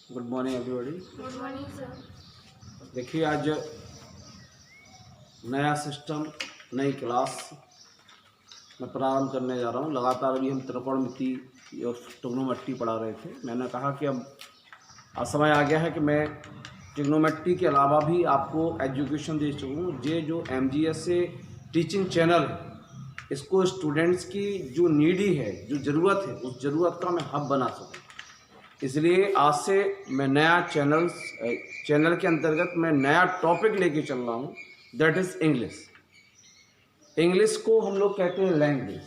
Good morning everybody. Good morning sir. देखिए, आज नया सिस्टम, नई क्लास मैं प्रारंभ करने जा रहा हूँ। लगातार अभी हम त्रिकोणमिति और ट्रिग्नोमेट्री पढ़ा रहे थे। मैंने कहा कि अब समय आ गया है कि मैं ट्रिग्नोमेट्री के अलावा भी आपको एजुकेशन दे सकूँ। ये जो MGS से टीचिंग चैनल है, इसको स्टूडेंट्स की जो नीडी है, जो ज़रूरत है, उस ज़रूरत का मैं हब बना सकूँ। इसलिए आज से मैं नया चैनल के अंतर्गत मैं नया टॉपिक लेके चल रहा हूँ, दैट इज़ इंग्लिश। इंग्लिश को हम लोग कहते हैं लैंग्वेज।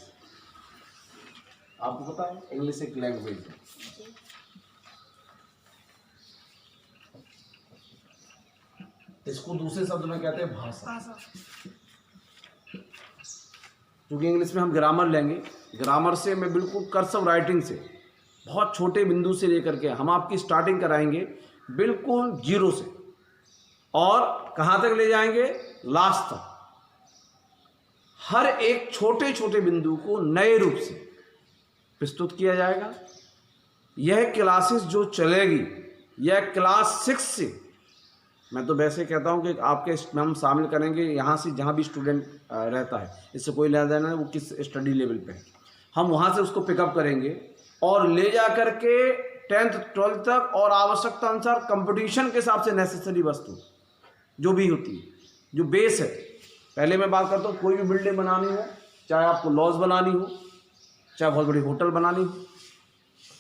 आपको पता है इंग्लिश एक लैंग्वेज है। इसको दूसरे शब्द में कहते हैं भाषा। क्योंकि इंग्लिश में हम ग्रामर लेंगे, ग्रामर से मैं बिल्कुल कर्सिव राइटिंग से बहुत छोटे बिंदु से लेकर के हम आपकी स्टार्टिंग कराएंगे बिल्कुल जीरो से, और कहाँ तक ले जाएंगे, लास्ट तक। हर एक छोटे छोटे बिंदु को नए रूप से प्रस्तुत किया जाएगा। यह क्लासेस जो चलेगी, यह क्लास 6 से, मैं तो वैसे कहता हूँ कि आपके हम शामिल करेंगे यहाँ से जहाँ भी स्टूडेंट रहता है, इससे कोई लेना देना है वो किस स्टडी लेवल पे है, हम वहाँ से उसको पिकअप करेंगे और ले जा करके 10th 12th तक, और आवश्यकता अनुसार कंपटीशन के हिसाब से नेसेसरी वस्तु जो भी होती है, जो बेस है। पहले मैं बात करता हूँ, कोई भी बिल्डिंग बनानी हो, चाहे आपको लॉज बनानी हो, चाहे बहुत बड़ी होटल बनानी हो,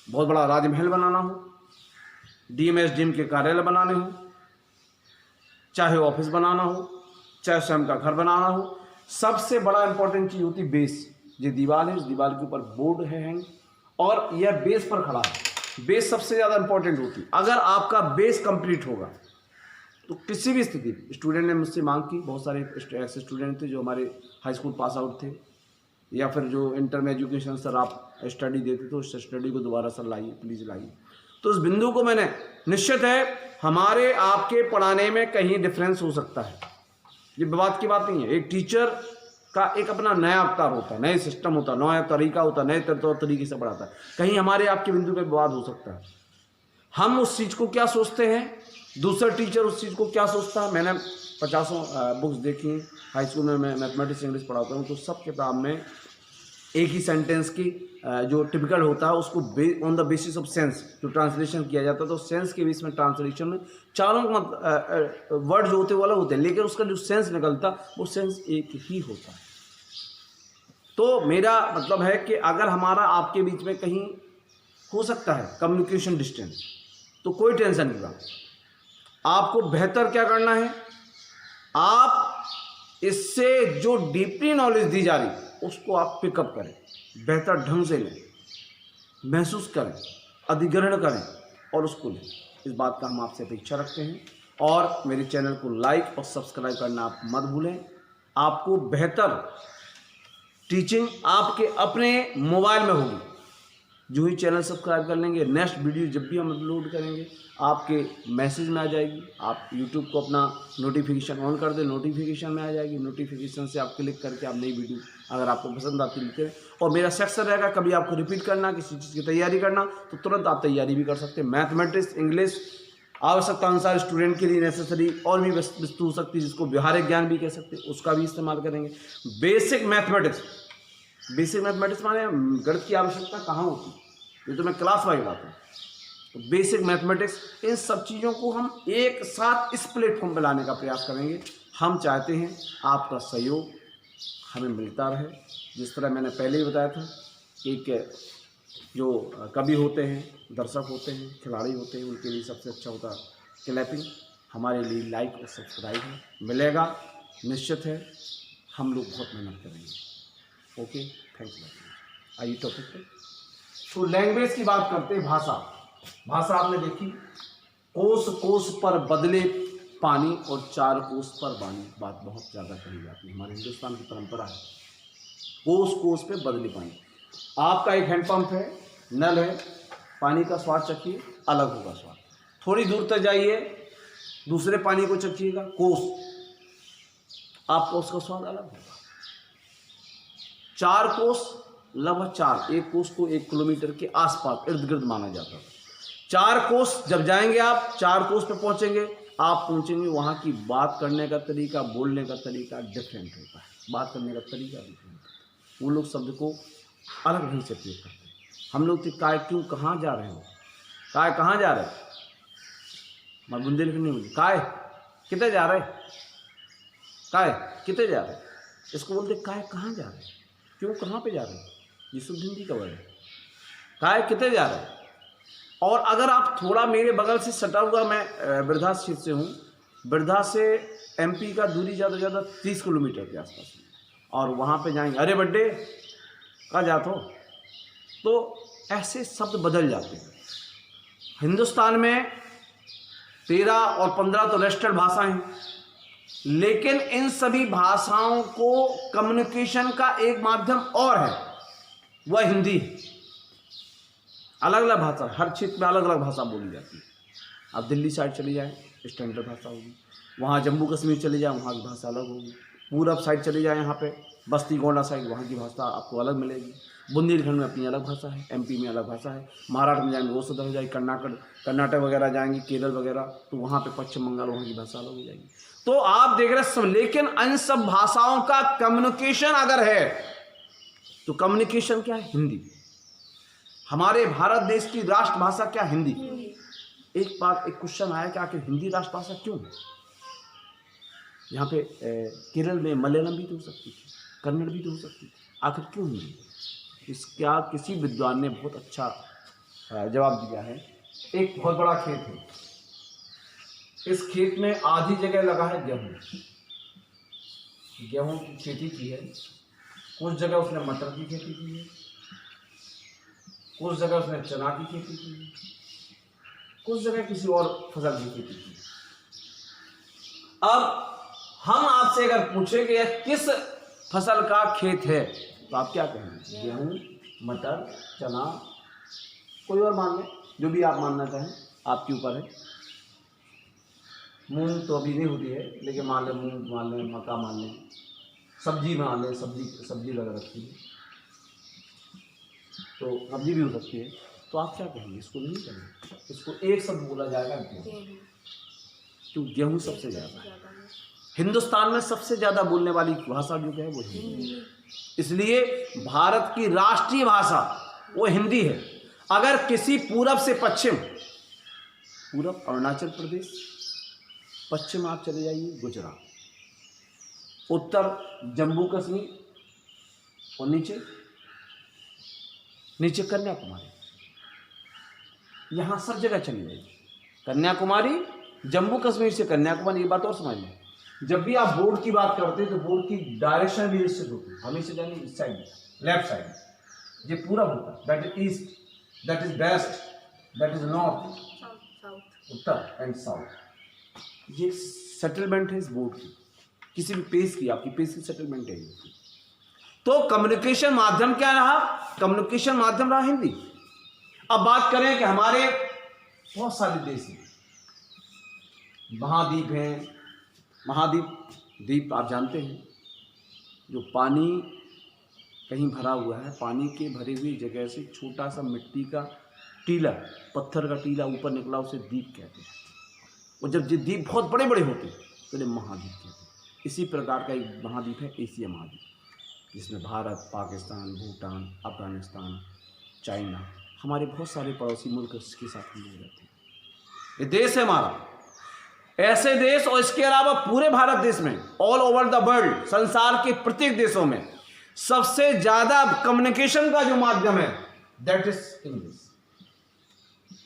बहुत बड़ा राजमहल बनाना हो, DMSDM के कार्यालय बनाने हो, चाहे ऑफिस बनाना हो, चाहे स्वयं का घर बनाना हो, सबसे बड़ा इंपॉर्टेंट चीज़ होती है बेस। ये दीवार है, इस दीवार के ऊपर बोर्ड है हैंग, और यह बेस पर खड़ा है। बेस सबसे ज़्यादा इंपॉर्टेंट होती है। अगर आपका बेस कंप्लीट होगा तो किसी भी स्थिति, स्टूडेंट ने मुझसे मांग की, बहुत सारे ऐसे स्टूडेंट थे जो हमारे हाई स्कूल पास आउट थे, या फिर जो इंटर में एजुकेशन सर आप स्टडी देते तो उस स्टडी को दोबारा सर लाइए, प्लीज़ लाइए। तो उस बिंदु को मैंने, निश्चित है हमारे आपके पढ़ाने में कहीं डिफरेंस हो सकता है, ये बात की बात नहीं है। एक टीचर का एक अपना नया अवतार होता है, नए सिस्टम होता है, नया तरीका होता है, नए तरीके से पढ़ाता है। कहीं हमारे आपके बिंदु पे विवाद हो सकता है। हम उस चीज़ को क्या सोचते हैं, दूसरा टीचर उस चीज़ को क्या सोचता है। मैंने 50 बुक्स देखी हाई स्कूल में, मैं मैथमेटिक्स इंग्लिश पढ़ाता हूँ, तो सब किताब में एक ही सेंटेंस की जो टिपिकल होता है उसको on the basis of sense जो ट्रांसलेशन किया जाता है, तो सेंस के बेस में ट्रांसलेशन में चारों वर्ड जो होते हैं वो अलग होते हैं, लेकिन उसका जो सेंस निकलता वो सेंस एक ही होता है। तो मेरा मतलब है कि अगर हमारा आपके बीच में कहीं हो सकता है कम्युनिकेशन डिस्टेंस, तो कोई टेंशन नहीं बात। आपको बेहतर क्या करना है, आप इससे जो डीपली नॉलेज दी जा रही उसको आप पिकअप करें, बेहतर ढंग से लें, महसूस करें, अधिग्रहण करें और उसको लें। इस बात का हम आपसे अपेक्षा रखते हैं, और मेरे चैनल को लाइक और सब्सक्राइब करना आप मत भूलें। आपको बेहतर टीचिंग आपके अपने मोबाइल में होगी। जो ही चैनल सब्सक्राइब कर लेंगे, नेक्स्ट वीडियो जब भी हम अपलोड करेंगे आपके मैसेज में आ जाएगी। आप यूट्यूब को अपना नोटिफिकेशन ऑन कर दें, नोटिफिकेशन में आ जाएगी। नोटिफिकेशन से आप क्लिक करके आप नई वीडियो अगर आपको पसंद आती है लिखें, और मेरा सेक्शन रहेगा, कभी आपको रिपीट करना, किसी चीज़ की तैयारी करना, तो तुरंत आप तैयारी भी कर सकते हैं। मैथमेटिक्स इंग्लिश आवश्यकता अनुसार स्टूडेंट के लिए नेसेसरी और भी वस्तु हो सकती है, जिसको व्यवहारिक ज्ञान भी कह सकते हैं, उसका भी इस्तेमाल करेंगे। बेसिक मैथमेटिक्स माने गणित की आवश्यकता कहाँ होती है, ये तो मैं क्लास वाइज बात हूँ। तो बेसिक मैथमेटिक्स, इन सब चीज़ों को हम एक साथ इस प्लेटफॉर्म पर लाने का प्रयास करेंगे। हम चाहते हैं आपका सहयोग हमें मिलता रहे। जिस तरह मैंने पहले ही बताया था, एक जो कवि होते हैं, दर्शक होते हैं, खिलाड़ी होते हैं, उनके लिए सबसे अच्छा होता है क्लैपिंग। हमारे लिए लाइक और सब्सक्राइब मिलेगा, निश्चित है हम लोग बहुत मेहनत करेंगे। Okay, thanks. आइए टॉपिक पे। तो लैंग्वेज की बात करते हैं। भाषा आपने देखी, कोस कोस पर बदले पानी और 4 कोस पर वाणी। बात बहुत ज़्यादा कही जाती है, हमारे हिंदुस्तान की परंपरा है, कोस कोस पे बदले पानी। आपका एक हैंडपंप है, नल है, पानी का स्वाद चखिए, अलग होगा स्वाद। थोड़ी दूर तक जाइए, दूसरे पानी को चखिएगा, कोस, आपका उसका स्वाद अलग होगा। 4 कोस लगभग 4, एक कोस को 1 किलोमीटर के आसपास इर्द गिर्द माना जाता था। 4 कोस जब जाएंगे आप, 4 कोस पे पहुंचेंगे, आप पहुंचेंगे, वहाँ की बात करने का तरीका, बोलने का तरीका डिफरेंट होता है, बात करने का तरीका डिफरेंट होता है। वो लोग शब्द को अलग ढंग से प्रयोग करते हैं। हम लोग तो काय क्यों, कहाँ जा रहे हो, काय कहाँ जा रहे हो, मैं बुंदेलखंडी नहीं बोलती, काय कितने जा रहे, काय कितने जा रहे, इसको बोलते काय कहाँ जा रहे, क्यों कहाँ पे जा रहे, ये शुद्ध हिंदी का वर्ड है, काय कितने जा रहे। और अगर आप थोड़ा मेरे बगल से सटा हुआ, मैं वृद्धा क्षेत्र से हूँ, वृद्धा से एमपी का दूरी ज़्यादा से ज़्यादा 30 किलोमीटर के आसपास है, और वहाँ पे जाएंगे, अरे बड्डे कहाँ जाते हो, तो ऐसे शब्द बदल जाते हैं। हिंदुस्तान में 13 और 15 तो राष्ट्रीय भाषाएं हैं, लेकिन इन सभी भाषाओं को कम्युनिकेशन का एक माध्यम और है, वह हिंदी है। अलग अलग भाषा, हर क्षेत्र में अलग अलग भाषा बोली जाती है। आप दिल्ली साइड चले जाएं, स्टैंडर्ड भाषा होगी, वहाँ जम्मू कश्मीर चले जाएं, वहाँ की भाषा अलग होगी, पूरब साइड चले जाएं, यहाँ पे बस्ती गोंडा साइड, वहाँ की भाषा आपको अलग मिलेगी। बुंदेलखंड में अपनी अलग भाषा है, एमपी में अलग भाषा है, महाराष्ट्र में जाएंगे वो शुद्ध हो जाएगी, कर्नाटक वगैरह जाएंगे, केरल वगैरह, तो वहाँ पे पश्चिम बंगाल, वहाँ की भाषा अलग हो जाएगी। तो आप देख रहे हैं सब, लेकिन इन सब भाषाओं का कम्युनिकेशन अगर है तो कम्युनिकेशन क्या है, हिंदी। हमारे भारत देश की राष्ट्रभाषा क्या, हिंदी। एक बार एक क्वेश्चन आया कि आखिर हिंदी राष्ट्रभाषा क्यों है। यहाँ पे केरल में मलयालम भी तो हो सकती थी, कन्नड़ भी तो हो सकती थी, आखिर क्यों हिंदी। इसका किसी विद्वान ने बहुत अच्छा जवाब दिया है। एक बहुत बड़ा खेत है, इस खेत में आधी जगह लगा है गेहूं की खेती की है, कुछ जगह उसने मटर की खेती की है, कुछ जगह उसने चना की खेती की है, कुछ जगह किसी और फसल की खेती की है। अब हम आपसे अगर पूछें कि यह किस फसल का खेत है, तो आप क्या कहेंगे, गेहूं, मटर, चना, कोई और मान लें, जो भी आप मानना चाहें, आपके ऊपर है। मूंग तो अभी नहीं होती है, लेकिन मान लें मूंग मान लें, मक्का मान लें, सब्जी मान लें, सब्जी लगा रखी है तो सब्जी भी हो सकती है। तो आप क्या कहेंगे, इसको नहीं कहेंगे, इसको एक शब्द बोला जाएगा गेहूं, क्यों, गेहूं सबसे ज़्यादा है। हिंदुस्तान में सबसे ज़्यादा बोलने वाली भाषा जो है वो हिंदी, इसलिए भारत की राष्ट्रीय भाषा वो हिंदी है। अगर किसी पूरब से पश्चिम, पूरब अरुणाचल प्रदेश, पश्चिम आप चले जाइए गुजरात, उत्तर जम्मू कश्मीर, और नीचे कन्याकुमारी, यहाँ सब जगह चली जाएगी। कन्याकुमारी, जम्मू कश्मीर से कन्याकुमारी। ये बात और समझ लें, जब भी आप बोर्ड की बात करते हैं तो बोर्ड की डायरेक्शन भी निश्चित होती है, हमेशा जानी इस साइड, लेफ्ट साइड, ये पूरा होता है, that is east, that is west, that is north, उत्तर एंड साउथ। ये सेटलमेंट है इस बोर्ड की, किसी भी पेज की, आपकी पेज की सेटलमेंट है। तो कम्युनिकेशन माध्यम क्या रहा, कम्युनिकेशन माध्यम रहा हिंदी। अब बात करें कि हमारे बहुत सारे देश हैं, महाद्वीप हैं, द्वीप आप जानते हैं, जो पानी कहीं भरा हुआ है, पानी के भरी हुई जगह से छोटा सा मिट्टी का टीला, पत्थर का टीला ऊपर निकला, उसे द्वीप कहते हैं। और जब ये द्वीप बहुत बड़े बड़े होते हैं तो इन्हें महाद्वीप कहते हैं। इसी प्रकार का एक महाद्वीप है एशिया महाद्वीप, जिसमें भारत, पाकिस्तान, भूटान, अफगानिस्तान, चाइना, हमारे बहुत सारे पड़ोसी मुल्क इसके साथ हम लोग रहते हैं। ये देश है हमारा, ऐसे देश, और इसके अलावा पूरे भारत देश में, ऑल ओवर द वर्ल्ड, संसार के प्रत्येक देशों में सबसे ज्यादा कम्युनिकेशन का जो माध्यम है दैट इज इंग्लिश।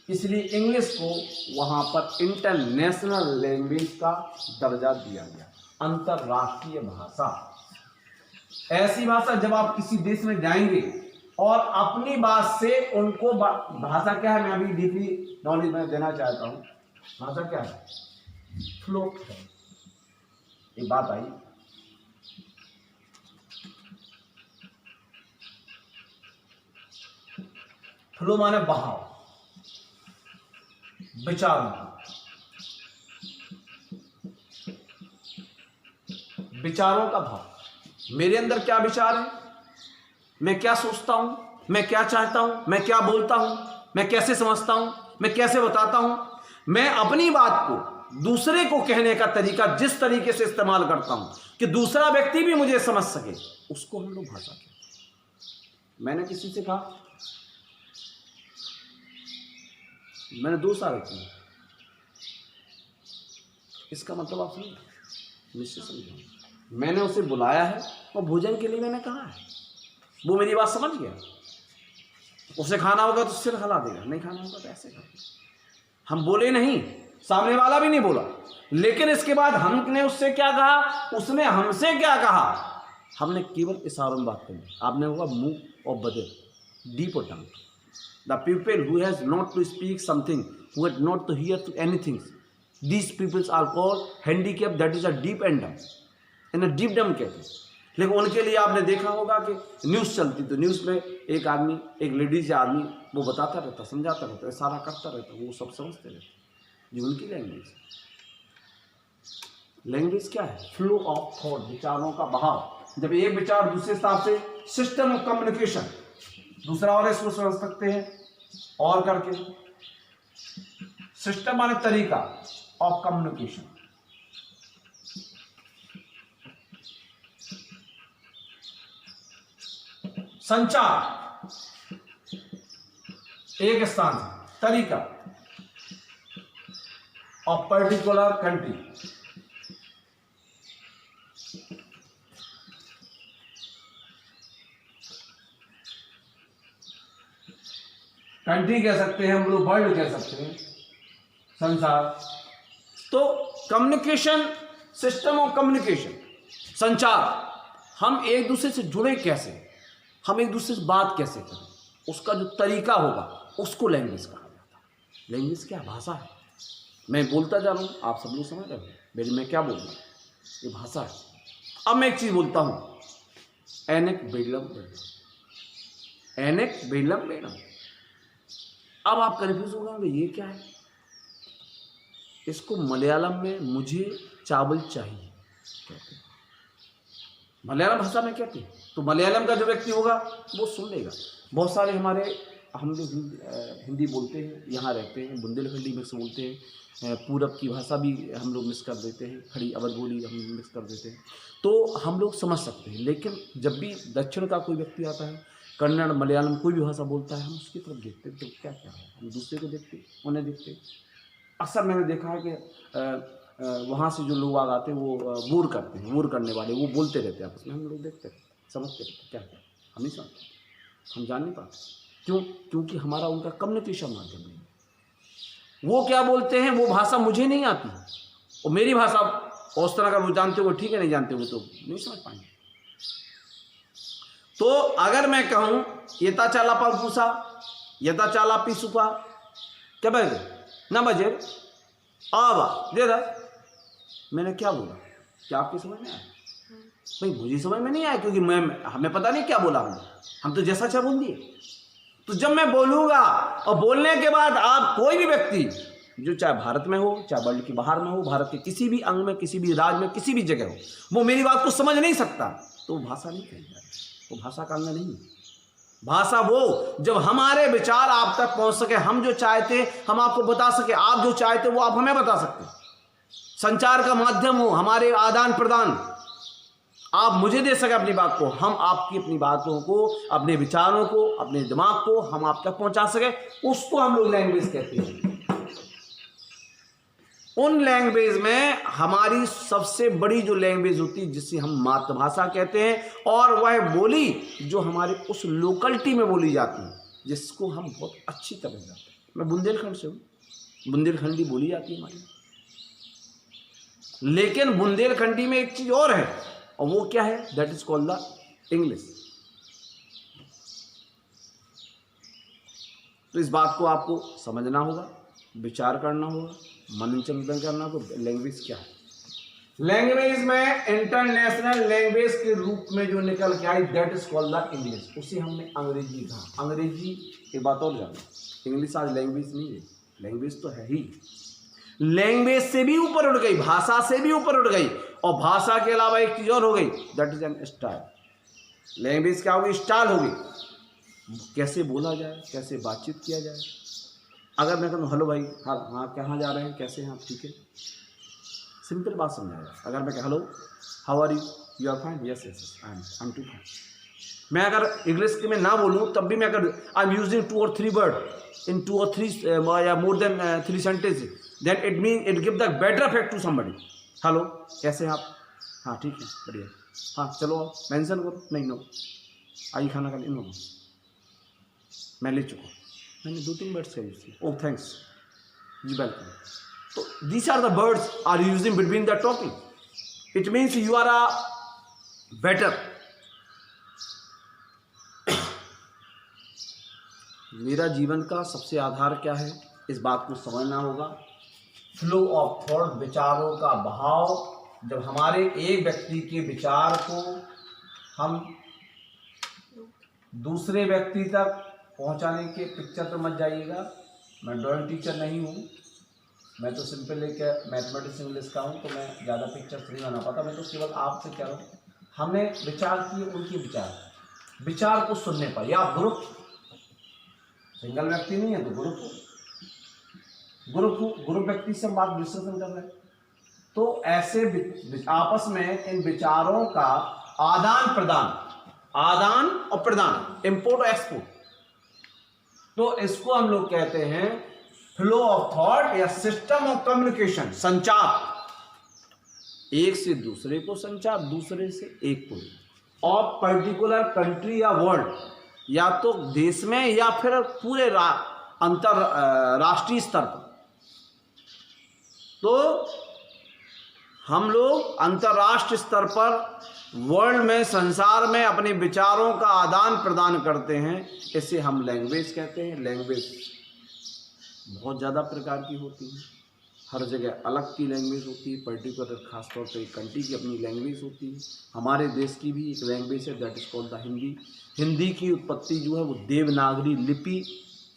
इसलिए इंग्लिश को वहां पर इंटरनेशनल लैंग्वेज का दर्जा दिया गया, अंतरराष्ट्रीय भाषा। ऐसी भाषा जब आप किसी देश में जाएंगे और अपनी बात से उनको, भाषा क्या है, मैं अभी डीपली नॉलेज में देना चाहता हूँ। भाषा क्या है, फ्लो है। एक बात आई, फ्लो माने बहाव, विचारों का भाव। मेरे अंदर क्या विचार है, मैं क्या सोचता हूं, मैं क्या चाहता हूं, मैं क्या बोलता हूं, मैं कैसे समझता हूं, मैं कैसे बताता हूं, मैं अपनी बात को दूसरे को कहने का तरीका जिस तरीके से इस्तेमाल करता हूं कि दूसरा व्यक्ति भी मुझे समझ सके, उसको हम लोग भाषा कहते हैं। मैंने किसी से कहा, मैंने 2 साल किए, इसका मतलब आप समझ निश्चित समझो। मैंने उसे बुलाया है और भोजन के लिए मैंने कहा है, वो मेरी बात समझ गया। उसे खाना होगा तो सिर हिला देगा, नहीं खाना होगा तो ऐसे कर। हम बोले नहीं, सामने वाला भी नहीं बोला, लेकिन इसके बाद हमने उससे क्या कहा, उसने हमसे क्या कहा, हमने केवल इशारों में बात करनी। आपने होगा मुंह और बदल, डीप और टंग। The people who has not to speak something, who had not to hear to anything, these peoples are called handicap, that is a deep and dumb, in a deep dumb कहते हैं। लेकिन उनके लिए आपने देखा होगा कि न्यूज़ चलती तो न्यूज़ में एक आदमी, एक लेडीज या आदमी वो बताता रहता, समझाता रहता, इशारा करता रहता, वो सब समझते रहते। ये उनकी लैंग्वेज। लैंग्वेज क्या है? फ्लो ऑफ थॉट, विचारों का बहाव। जब एक विचार दूसरे हिसाब से, सिस्टम ऑफ कम्युनिकेशन। दूसरा और इसको समझ सकते हैं और करके, सिस्टम माने तरीका ऑफ कम्युनिकेशन। संचार एक स्थान से, तरीका ऑफ पर्टिकुलर कंट्री। कंट्री कह सकते हैं हम लोग, वर्ल्ड कह सकते हैं, संसार। तो कम्युनिकेशन, सिस्टम ऑफ कम्युनिकेशन, संचार। हम एक दूसरे से जुड़े कैसे, हम एक दूसरे से बात कैसे करें, उसका जो तरीका होगा उसको लैंग्वेज कहा जाता है। लैंग्वेज क्या? भाषा है। मैं बोलता जा रहा हूँ, आप सब लोग समझ रहे हो मेरी मैं क्या बोल रहा हूँ, ये भाषा है। अब मैं एक चीज़ बोलता हूँ, एनेक बेलम बेलम, एनेक बेलम बेलम। अब आप कन्फ्यूज हो गए, ये क्या है? इसको मलयालम में मुझे चावल चाहिए कहते हैं, मलयालम भाषा में कहते हैं। तो मलयालम का जो व्यक्ति होगा वो सुन लेगा। बहुत सारे हमारे, हम लोग हिंदी बोलते हैं, यहाँ रहते हैं, बुंदेलखंडी मिक्स बोलते हैं, पूरब की भाषा भी हम लोग मिक्स कर देते हैं, खड़ी अवध बोली हम मिक्स कर देते हैं, तो हम लोग समझ सकते हैं। लेकिन जब भी दक्षिण का कोई व्यक्ति आता है, कन्नड़, मलयालम, कोई भी भाषा बोलता है, हम उसकी तरफ देखते हैं तो क्या क्या है, हम दूसरे को देखते, उन्हें देखते। अक्सर मैंने देखा है कि वहाँ से जो लोग आते हैं वो वूर करते हैं, वूर करने वाले वो बोलते रहते हैं आपस में, हम लोग देखते हैं, समझते रहते क्या क्या, हम नहीं समझते, हम जान नहीं पाते। क्यों? क्योंकि हमारा उनका कम्युनिकेशन माध्यम नहीं है। वो क्या बोलते हैं वो भाषा मुझे नहीं आती, और मेरी भाषा उस तरह का वो जानते हो ठीक है, नहीं जानते हो तो नहीं समझ पाएंगे। तो अगर मैं कहूँ येता चाला पूसा, येता चाला पीसुपा, क्या बजे ना बजे आवा दे रहा, मैंने क्या बोला? क्या आपकी समझ में आया? भाई मुझे समझ में नहीं आया, क्योंकि हमें पता नहीं क्या बोला हम तो जैसा चाहे बोल दिए। तो जब मैं बोलूँगा और बोलने के बाद आप कोई भी व्यक्ति जो चाहे भारत में हो, चाहे वर्ल्ड के बाहर में हो, भारत के किसी भी अंग में, किसी भी राज्य में, किसी भी जगह हो, वो मेरी बात को समझ नहीं सकता, तो वो भाषा नहीं कही जाती, वो भाषा का अंग नहीं। भाषा वो जब हमारे विचार आप तक पहुंच सके, हम जो चाहते हम आपको बता सके, आप जो चाहते वो आप हमें बता सकते। संचार का माध्यम हो, हमारे आदान प्रदान, आप मुझे दे सके अपनी बात को, हम आपकी अपनी बातों को, अपने विचारों को, अपने दिमाग को हम आप तक पहुंचा सके, उसको हम लोग लैंग्वेज कहते हैं। उन लैंग्वेज में हमारी सबसे बड़ी जो लैंग्वेज होती है जिसे हम मातृभाषा कहते हैं, और वह बोली जो हमारे उस लोकलिटी में बोली जाती है, जिसको हम बहुत अच्छी तरह जानते हैं। मैं बुंदेलखंड से हूँ, बुंदेलखंडी बोली जाती है हमारी, लेकिन बुंदेलखंडी में एक चीज़ और है, और वो क्या है? That is called the English. तो इस बात को आपको समझना होगा, विचार करना होगा, मनन चिंतन करना होगा। लैंग्वेज क्या है? लैंग्वेज में इंटरनेशनल लैंग्वेज के रूप में जो निकल के आई, that is called the English. उसे हमने अंग्रेजी कहा। अंग्रेजी एक बात और जाना, इंग्लिश आज लैंग्वेज नहीं है, लैंग्वेज तो है ही। लैंग्वेज से भी ऊपर उठ गई, भाषा से भी ऊपर उठ गई, और भाषा के अलावा एक चीज और हो गई, that is an style. Language क्या होगी? स्टाइल होगी, कैसे बोला जाए, कैसे बातचीत किया जाए, अगर मैं कहूँ हेलो भाई, हाँ हाँ कहाँ जा रहे हैं, कैसे हैं आप, ठीक है, सिंपल बात समझाएगा। अगर मैं कह hello how are you, you are fine, yes yes I am too fine. मैं अगर इंग्लिश में ना बोलूँ तब भी मैं अगर I am using 2 or 3 word in 2 or 3 या more than 3 sentence, then it mean it give the better effect to somebody. Hello कैसे हैं आप, हाँ ठीक है बढ़िया, हाँ चलो आप मेंशन करो, नहीं नो, आइए खाना खा ली, नो मैं ले चुका हूँ, मैंने 2-3 वर्ड्स का यूज किया, ओह थैंक्स जी वेलकम। तो these are the words are using between the talking, it means you are a better. मेरा जीवन का सबसे आधार क्या है, इस बात को समझना होगा। फ्लो ऑफ थॉट, विचारों का बहाव। जब हमारे एक व्यक्ति के विचार को हम दूसरे व्यक्ति तक पहुंचाने के, पिक्चर पर मत जाइएगा, मैं ड्राइंग टीचर नहीं हूँ, मैं तो सिंपल एक मैथमेटिक्स इंग्लिश का हूँ, तो मैं ज़्यादा पिक्चर्स नहीं बना पाता, मैं तो केवल आपसे कह रहा हूँ हमने विचार किए, उनके विचार को सुनने पर, या ग्रुप, सिंगल व्यक्ति नहीं है तो ग्रुप व्यक्ति से हम बात डिस्कशन कर रहे हैं, तो ऐसे आपस में इन विचारों का आदान और प्रदान, इम्पोर्ट और एक्सपोर्ट, तो इसको हम लोग कहते हैं फ्लो ऑफ थॉट या सिस्टम ऑफ कम्युनिकेशन, संचार, एक से दूसरे को संचार, दूसरे से एक को, और पर्टिकुलर कंट्री या वर्ल्ड, या तो देश में या फिर पूरे अंतरराष्ट्रीय स्तर पर। तो हम लोग अंतर्राष्ट्रीय स्तर पर, वर्ल्ड में, संसार में अपने विचारों का आदान प्रदान करते हैं, इसे हम लैंग्वेज कहते हैं। लैंग्वेज बहुत ज़्यादा प्रकार की होती है, हर जगह अलग की लैंग्वेज होती है, पर्टिकुलर खासतौर पर एक कंट्री की अपनी लैंग्वेज होती है। हमारे देश की भी एक लैंग्वेज है, that is called the Hindi. Hindi की उत्पत्ति जो है वो देवनागरी लिपि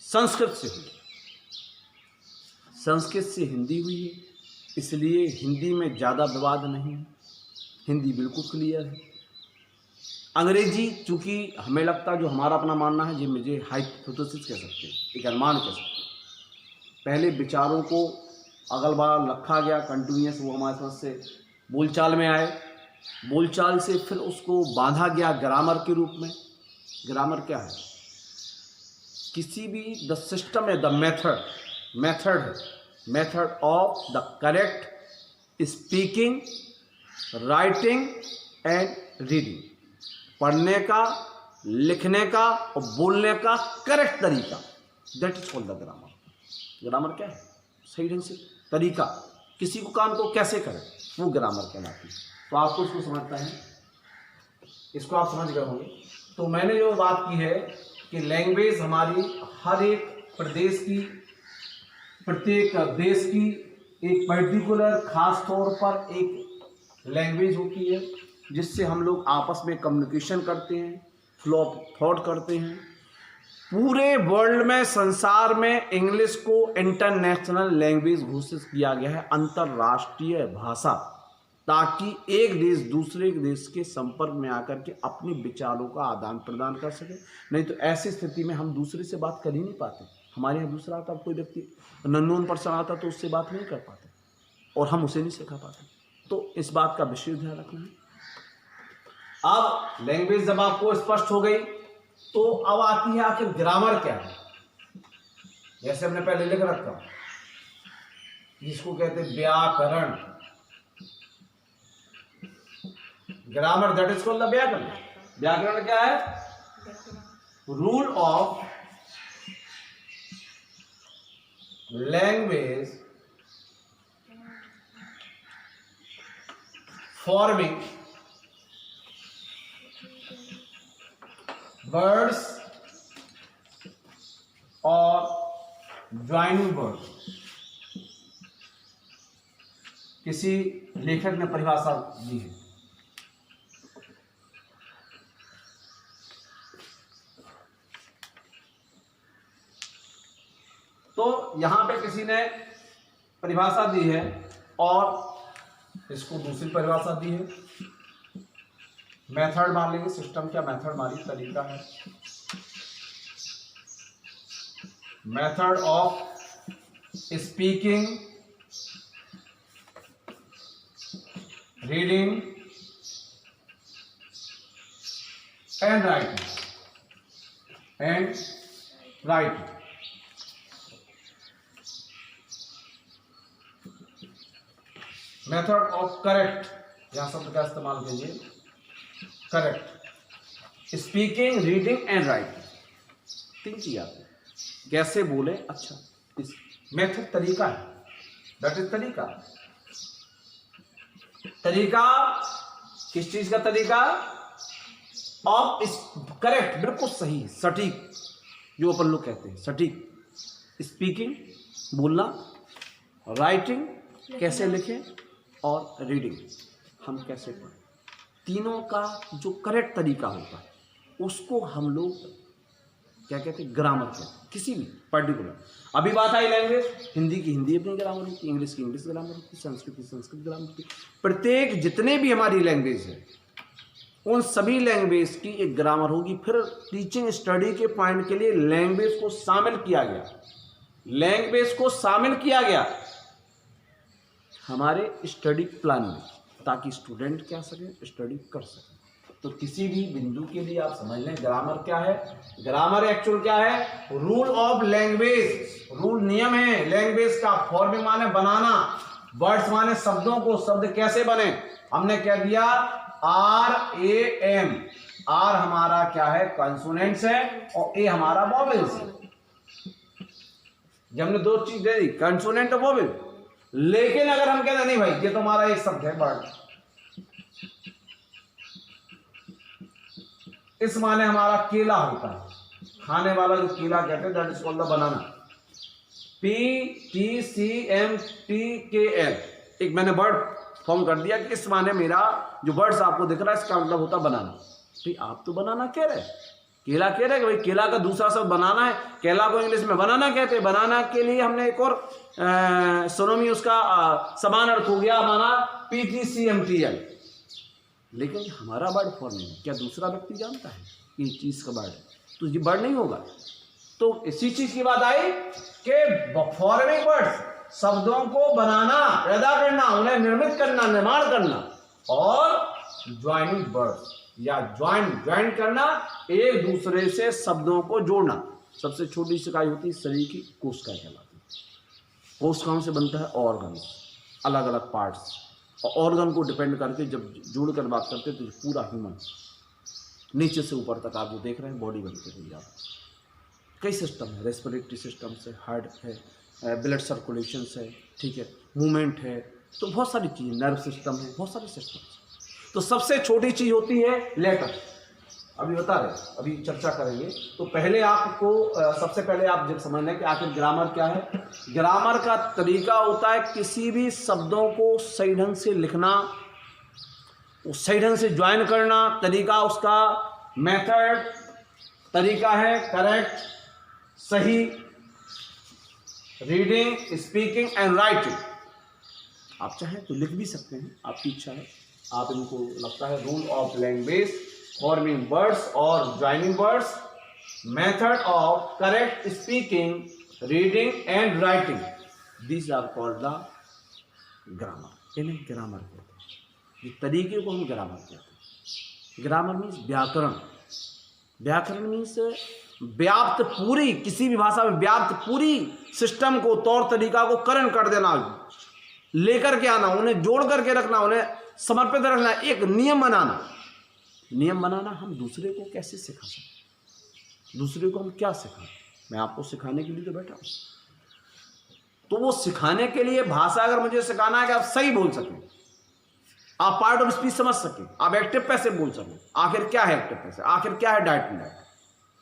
संस्कृत से हुई, संस्कृत से हिंदी हुई है, इसलिए हिंदी में ज़्यादा विवाद नहीं है, हिंदी बिल्कुल क्लियर है। अंग्रेजी चूँकि हमें लगता, जो हमारा अपना मानना है, जो मुझे हाइपोथेसिस कह सकते हैं, एक अनुमान कह सकते हैं, पहले विचारों को अगल बगल रखा गया कंटिन्यूस, वो हमारे समझ से बोलचाल में आए, बोलचाल से फिर उसको बांधा गया ग्रामर के रूप में। ग्रामर क्या है, किसी भी द सिस्टम है, the method of the correct speaking, writing and reading, पढ़ने का, लिखने का और बोलने का करेक्ट तरीका, that is called the grammar. Grammar क्या है, सही ढंग से तरीका, किसी को काम को कैसे करें, वो ग्रामर कहलाती है। तो आपको इसको समझता है, इसको आप समझ गए होंगे। तो मैंने जो बात की है कि लैंग्वेज हमारी हर एक प्रदेश की, प्रत्येक देश की एक पर्टिकुलर खास तौर पर एक लैंग्वेज होती है, जिससे हम लोग आपस में कम्युनिकेशन करते हैं, फ्लो ऑफ थॉट करते हैं। पूरे वर्ल्ड में, संसार में इंग्लिश को इंटरनेशनल लैंग्वेज घोषित किया गया है, अंतर्राष्ट्रीय भाषा, ताकि एक देश दूसरे देश के संपर्क में आकर के अपने विचारों का आदान प्रदान कर सके। नहीं तो ऐसी स्थिति में हम दूसरे से बात कर ही नहीं पाते। हमारे यहाँ दूसरा आता, कोई व्यक्ति अननोन पर्सन आता तो उससे बात नहीं कर पाते और हम उसे नहीं सिखा पाते। तो इस बात का विशेष ध्यान रखना है। अब लैंग्वेज जब आपको स्पष्ट हो गई, तो अब आती है आखिर ग्रामर क्या है। जैसे हमने पहले लिख रखा, जिसको कहते हैं व्याकरण, grammar, that is called the व्याकरण। व्याकरण क्या है, rule of language forming words और ज्वाइनिंग वर्ड्स। किसी लेखक ने परिभाषा दी है, तो यहां पे किसी ने परिभाषा दी है और इसको दूसरी परिभाषा दी है। मेथड मान लेंगे, सिस्टम क्या, मेथड हमारी तरीका है। Method of speaking, reading and writing. Method of correct, यहां शब्द का इस्तेमाल कीजिए, correct, speaking, reading and writing. तीन चीज आती है, कैसे बोले। अच्छा, इस मेथड तरीका है, दैट इज तरीका। तरीका किस चीज का तरीका? ऑफ इस करेक्ट, बिल्कुल सही, सटीक, जो अपन लोग कहते हैं सटीक। स्पीकिंग बोलना, राइटिंग कैसे लिखें, और रीडिंग हम कैसे पढ़ें। तीनों का जो करेक्ट तरीका होता है उसको हम लोग क्या कहते हैं? ग्रामर कहते हैं। किसी भी पर्टिकुलर, अभी बात आई लैंग्वेज, हिंदी की हिंदी अपनी ग्रामर होती है, इंग्लिश की इंग्लिश ग्रामर होती है, संस्कृत की संस्कृत ग्रामर होती है। प्रत्येक जितने भी हमारी लैंग्वेज है उन सभी लैंग्वेज की एक ग्रामर होगी। फिर टीचिंग स्टडी के पॉइंट के लिए लैंग्वेज को शामिल किया गया, लैंग्वेज को शामिल किया गया हमारे स्टडी प्लान में, ताकि स्टूडेंट क्या सके, स्टडी कर सके। तो किसी भी बिंदु के लिए आप समझ लें ग्रामर क्या है। ग्रामर एक्चुअल क्या है? रूल ऑफ लैंग्वेज, रूल नियम है लैंग्वेज का। फॉर्मिंग माने बनाना, वर्ड्स माने शब्दों को, शब्द कैसे बने। हमने क्या दिया? RAM। आर हमारा क्या है? कॉन्सोनेंट्स है, और ए हमारा वॉवेल्स है। जब हमने दो चीज दे दी, कॉन्सोनेंट और वॉवेल। लेकिन अगर हम कहते नहीं भाई ये तो हमारा एक शब्द है वर्ड, इस माने हमारा केला होता है, खाने वाला जो केला कहते हैं, that is called the banana. PTCMTKL, एक मैंने वर्ड फॉर्म कर दिया कि इस माने मेरा जो वर्ड्स आपको दिख रहा है इसका मतलब होता बनाना। भाई आप तो बनाना कह रहे, केला कह रहे कि भाई केला का दूसरा शब्द बनाना है। केला को इंग्लिश में बनाना कहते हैं। बनाना के लिए हमने एक और सोनोमी उसका समान अर्थ हो गया हमारा PTCMTL। लेकिन हमारा वर्ड फॉर्मिंग है, क्या दूसरा व्यक्ति जानता है कि चीज का वर्ड है? तो ये वर्ड नहीं होगा। तो इसी चीज की बात आई कि फॉर्मिंग वर्ड्स, शब्दों को बनाना, पैदा करना, उन्हें निर्मित करना, निर्माण करना, और ज्वाइनिंग वर्ड्स या ज्वाइन करना, एक दूसरे से शब्दों को जोड़ना। सबसे छोटी सी इकाई होती है शरीर की, कोशिका कहलाती है। कोशिकाओं से बनता है ऑर्गन, अलग अलग पार्ट्स, और ऑर्गन को डिपेंड करके जब जोड़कर बात करते हैं तो पूरा ह्यूमन नीचे से ऊपर तक आप जो देख रहे हैं बॉडी बनती हुई आप। कई सिस्टम है, रेस्पिरेटरी सिस्टम से, हार्ट है, ब्लड सर्कुलेशन है, ठीक है, मूवमेंट है, तो बहुत सारी चीज़, नर्व सिस्टम है, बहुत सारे सिस्टम। तो सबसे छोटी चीज़ होती है लेटर। अभी बता रहे, अभी चर्चा करेंगे। तो पहले आपको सबसे पहले आप जब समझ लें कि आखिर ग्रामर क्या है। ग्रामर का तरीका होता है किसी भी शब्दों को सही ढंग से लिखना, सही ढंग से ज्वाइन करना। तरीका उसका मेथड, तरीका है करेक्ट, सही, रीडिंग, स्पीकिंग एंड राइटिंग। आप चाहें तो लिख भी सकते हैं, आपकी इच्छा है। आप इनको लगता है rule of language, forming words और joining words, method of correct speaking, reading and writing, these are called the grammar. इन्हें ग्रामर कहते हैं। ये तरीके को हम ग्रामर कहते हैं। ग्रामर मीन्स व्याकरण। व्याकरण मीन्स व्याप्त, पूरी, किसी भी भाषा में व्याप्त पूरी सिस्टम को, तौर तरीका को करण कर देना, लेकर के आना, उन्हें जोड़ करके रखना, उन्हें समर्पित रखना, एक नियम बनाना। नियम बनाना हम दूसरे को कैसे सिखा सकते, दूसरे को हम क्या सिखाएं। मैं आपको सिखाने के लिए तो बैठा हूं। तो वो सिखाने के लिए भाषा अगर मुझे सिखाना है कि आप सही बोल सकें, आप पार्ट ऑफ स्पीच समझ सकें, आप एक्टिव पैसे बोल सकें। आखिर क्या है एक्टिव पैसे, आखिर क्या है डायरेक्ट इंडायरेक्ट,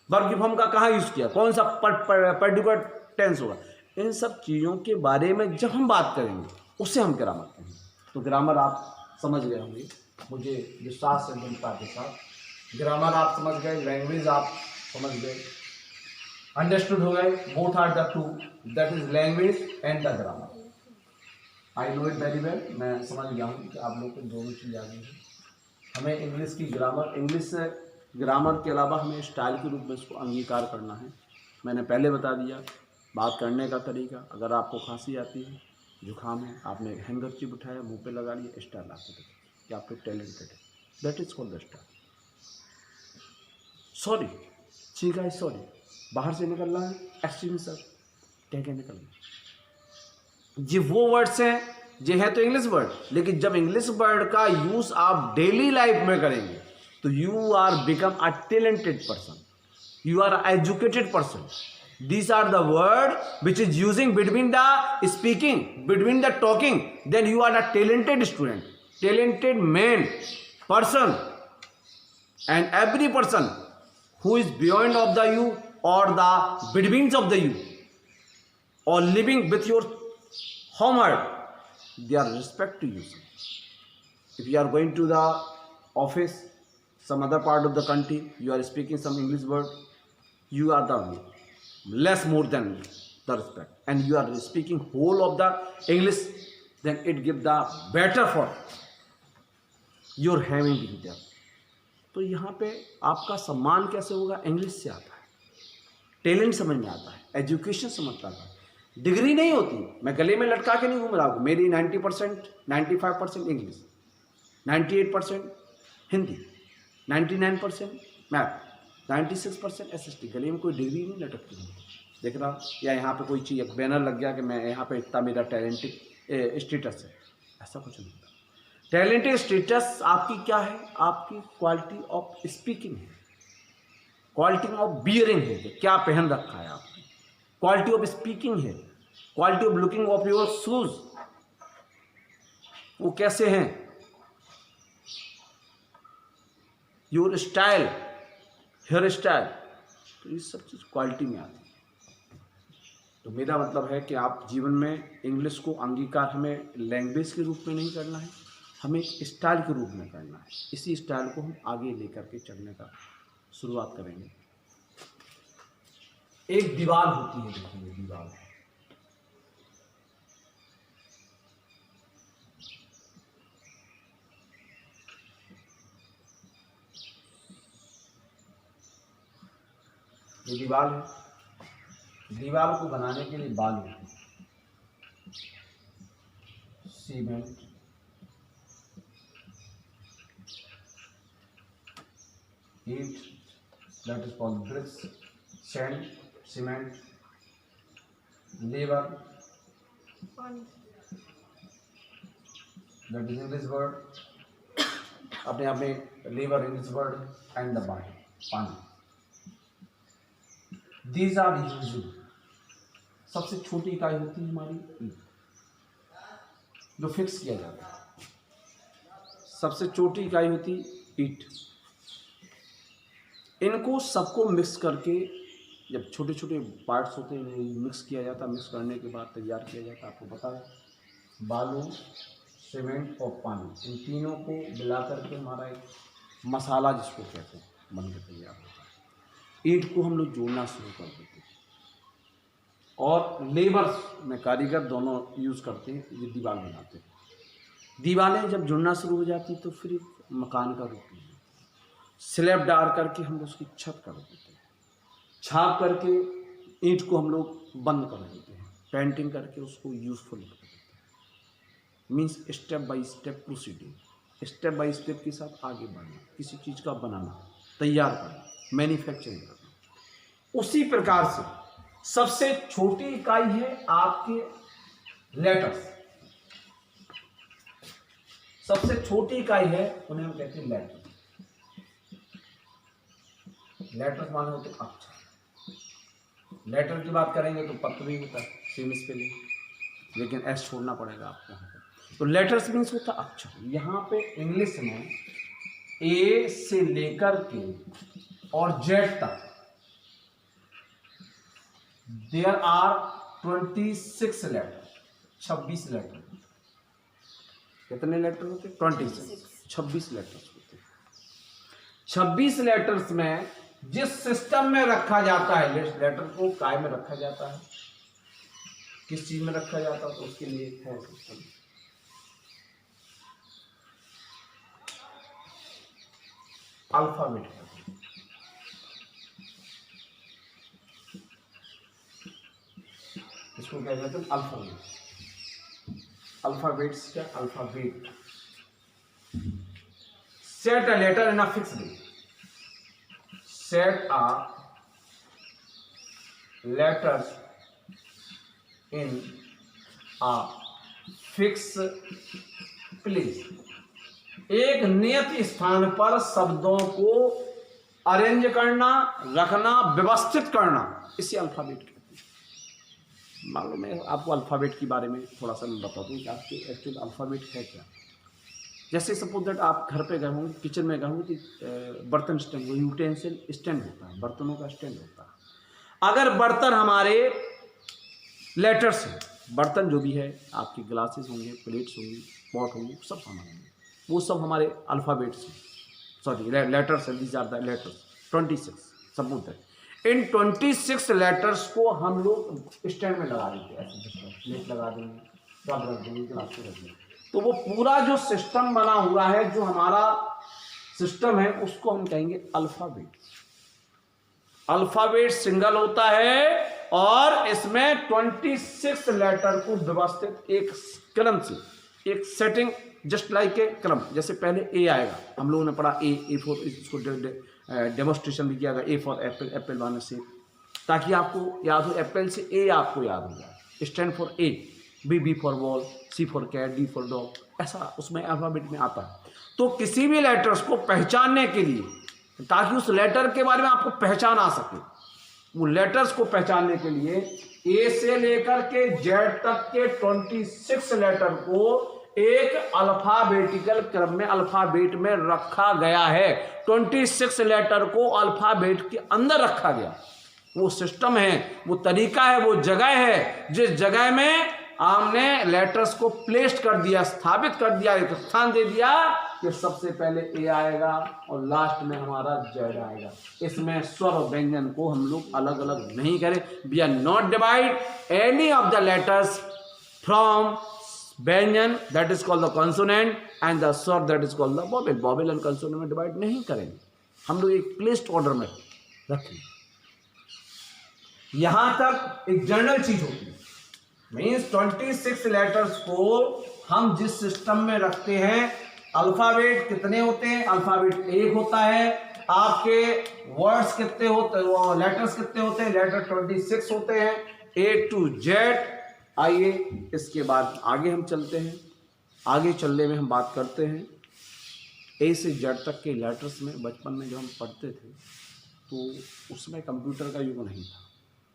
वर्ब की फॉर्म का कहाँ यूज किया, कौन सा पर्टिकुलर टेंस होगा, इन सब चीज़ों के बारे में जब हम बात करेंगे उससे हम ग्रामर कहेंगे। तो ग्रामर आप समझ गए होंगे, मुझे विश्वास है जनता के साथ। ग्रामर आप समझ गए, लैंग्वेज आप समझ गए, अंडरस्टूड हो गए। Both are the two, that is language and the grammar. I know it very well. मैं समझ गया हूँ कि आप लोग को दोनों चीज़ आ गई है। हमें इंग्लिश की ग्रामर, इंग्लिश से ग्रामर के अलावा हमें स्टाइल के रूप में इसको अंगीकार करना है। मैंने पहले बता दिया बात करने का तरीका, अगर आपको खांसी आती है, जुकाम है, आपने हैंगरचीफ उठाया, मुंह पे लगा लिया, स्टाइल आपको देखा कि आप तो टैलेंटेड है, that is called the style. Sorry, ठीक है, सॉरी, बाहर से निकल रहा है, एक्सक्यूज मी सर, कह के निकलना। ये वो वर्ड्स हैं, ये है तो इंग्लिश वर्ड, लेकिन जब इंग्लिश वर्ड का यूज आप डेली लाइफ में करेंगे तो you are become a talented person, you are an educated person. These are the word which is using between the speaking, between the talking, then you are a talented student, talented man, person. And every person who is beyond of the you or the betweens of the you or living with your homeward, they are respect to you. If you are going to the office, some other part of the country, you are speaking some English word, you are the less more than the respect, and you are speaking whole of the English, then it give the better for your having been there. तो यहाँ पे आपका सम्मान कैसे होगा? English से आता है, टैलेंट समझ में आता है, एजुकेशन समझ में आता है। डिग्री नहीं होती, मैं गले में लटका के नहीं घूम रहा हूँ। मेरी 90%, 95% इंग्लिश, 98% हिंदी, 99% मैथ, 96% SST। गले में कोई डिग्री नहीं लटकती है, देख रहा, या यहाँ पे कोई चीज़ बैनर लग गया कि मैं यहाँ पे इतना मेरा टैलेंटेड स्टेटस है, ऐसा कुछ नहीं होता। टैलेंटेड स्टेटस आपकी क्या है? आपकी क्वालिटी ऑफ स्पीकिंग है, क्वालिटी ऑफ बियरिंग है, क्या पहन रखा है आपने, क्वालिटी ऑफ स्पीकिंग है, quality of looking of your shoes, वो कैसे हैं, योर स्टाइल, हेयर स्टाइल, तो ये सब चीज़ क्वालिटी में आती है। तो मेरा मतलब है कि आप जीवन में इंग्लिश को अंगीकार हमें लैंग्वेज के रूप में नहीं करना है, हमें एक स्टाइल के रूप में करना है। इसी स्टाइल को हम आगे लेकर के चलने का शुरुआत करेंगे। एक दीवार होती है, देखिए दीवार, ये दीवार है। दीवार को बनाने के लिए बालू, सीमेंट, ईंट, that is called bricks, sand, cement, labour, that is English word, अपने आप में labour English word, and the pani. These are usual. सबसे छोटी इकाई होती है हमारी ईंट, जो फिक्स किया जाता है। सबसे छोटी इकाई होती ईंट। इनको सबको मिक्स करके, जब छोटे छोटे पार्ट्स होते हैं इन्हें मिक्स किया जाता है, मिक्स करने के बाद तैयार किया जाता है। आपको पता है, बालू, सीमेंट और पानी, इन तीनों को मिला करके हमारा एक मसाला जिसको कहते हैं बन के तैयार होता है। ईंट को हम लोग जोड़ना शुरू कर देते हैं, और लेबर्स में कारीगर दोनों यूज़ करते हैं, ये दीवार बनाते हैं। दीवारें जब जुड़ना शुरू हो जाती तो फिर मकान का रूप लेती है। स्लैब डाल करके हम उसकी छत कर देते हैं, छाप करके ईंट को हम लोग बंद कर देते हैं, पेंटिंग करके उसको यूज़फुल कर देते हैं। Means step by step proceeding, step by step के साथ आगे बढ़ना, किसी चीज़ का बनाना, तैयार करना, मैन्युफैक्चरिंग करना। उसी प्रकार से सबसे छोटी इकाई है आपके लेटर्स। सबसे छोटी इकाई है, उन्हें हम कहते हैं लेटर। लेटर्स माने होते अक्षर। लेटर की बात करेंगे तो पत्र भी होता है, सेम स्पेलिंग, लेकिन एस छोड़ना पड़ेगा आपको यहाँ पे। तो लेटर्स मीन्स होता अक्षर। यहाँ पे इंग्लिश में ए से लेकर के और जेड तक देयर आर 26 लेटर, 26 लेटर। कितने लेटर होते? 26, 26 लेटर्स होते हैं। 26 लेटर्स में जिस सिस्टम में रखा जाता है, लेटर को काय में रखा जाता है, किस चीज में रखा जाता है, तो उसके लिए है सिस्टम अल्फाबेट। क्या कहते हैं अल्फाबेट। अल्फाबेट्स क्या alphabet. Set a letter in a fix way. Set a letters in a fix place. एक नियत स्थान पर शब्दों को अरेंज करना, रखना, व्यवस्थित करना, इसी अल्फाबेट कहते हैं। मालूम है आपको अल्फाबेट के बारे में थोड़ा सा मैं बता दूं कि आपके एक्चुअल अल्फाबेट है क्या। जैसे सपोज दैट आप घर पे गए होंगे, किचन में गए होंगे कि बर्तन स्टैंड, यूटेंसिल स्टैंड होता है, बर्तनों का स्टैंड होता है। अगर बर्तन हमारे लेटर्स हैं, बर्तन जो भी है आपके ग्लासेस होंगे, प्लेट्स होंगी, पॉट होंगे, सब सामान होंगे, वो सब हमारे अल्फ़ाबेट्स हैं, सॉरी लेटर्स हैं। दीज आर द लेटर्स 26 सबूत है। इन 26 लेटर्स को हम लोग स्टैंड में लगा देते हैं, ऐसे प्लेट लगा देंगे, कप रख देंगे, गिलास रख देंगे, तो वो पूरा जो सिस्टम बना हुआ है, जो हमारा सिस्टम है, उसको हम कहेंगे अल्फ़ाबेट। अल्फ़ाबेट सिंगल होता है और इसमें 26 लेटर को व्यवस्थित एक क्रम से, एक सेटिंग, जस्ट लाइक ए क्रम। जैसे पहले ए आएगा, हम लोगों ने पढ़ा ए फॉर, इसको डेमोस्ट्रेशन भी किया गया, ए फॉर एप्पल, एप्पल वाले से, ताकि आपको याद हो, एप्पल से ए आपको याद हो जाए। Stand for A, B for ball, C for cat, D for dog, ऐसा उसमें अल्फ़ाबेट में आता है। तो किसी भी लेटर्स को पहचानने के लिए, ताकि उस लेटर के बारे में आपको पहचान आ सके, वो लेटर्स को पहचानने के लिए ए से लेकर के जेड तक के 26 लेटर को एक अल्फाबेटिकल क्रम में, अल्फाबेट में रखा गया है। 26 लेटर को अल्फाबेट के अंदर रखा गया। वो सिस्टम है, वो तरीका है, वो जगह है, जिस जगह में हमने लेटर्स को प्लेस्ड कर दिया, स्थापित कर दिया, एक स्थान दे दिया कि सबसे पहले ए आएगा और लास्ट में हमारा जेड आएगा। इसमें स्वर और व्यंजन को हम लोग अलग अलग नहीं करें। We are not divide any of the letters from vyanjan, that is called the consonant, and the swar that is called the vowel. Vowel and consonant में डिवाइड नहीं करेंगे, हम लोग एक प्लेस्ड ऑर्डर में रखेंगे। यहां तक एक जनरल चीज होती है, मीन्स 26 लेटर्स को हम जिस सिस्टम में रखते हैं, अल्फाबेट कितने होते हैं? अल्फाबेट एक होता है। आपके वर्ड्स कितने होते हैं, लेटर्स कितने होते हैं? लेटर 26 होते हैं, ए टू जेड। आइए इसके बाद आगे हम चलते हैं। आगे चलने में हम बात करते हैं ए से जेड तक के लेटर्स में। बचपन में जब हम पढ़ते थे तो उसमें कंप्यूटर का युग नहीं था,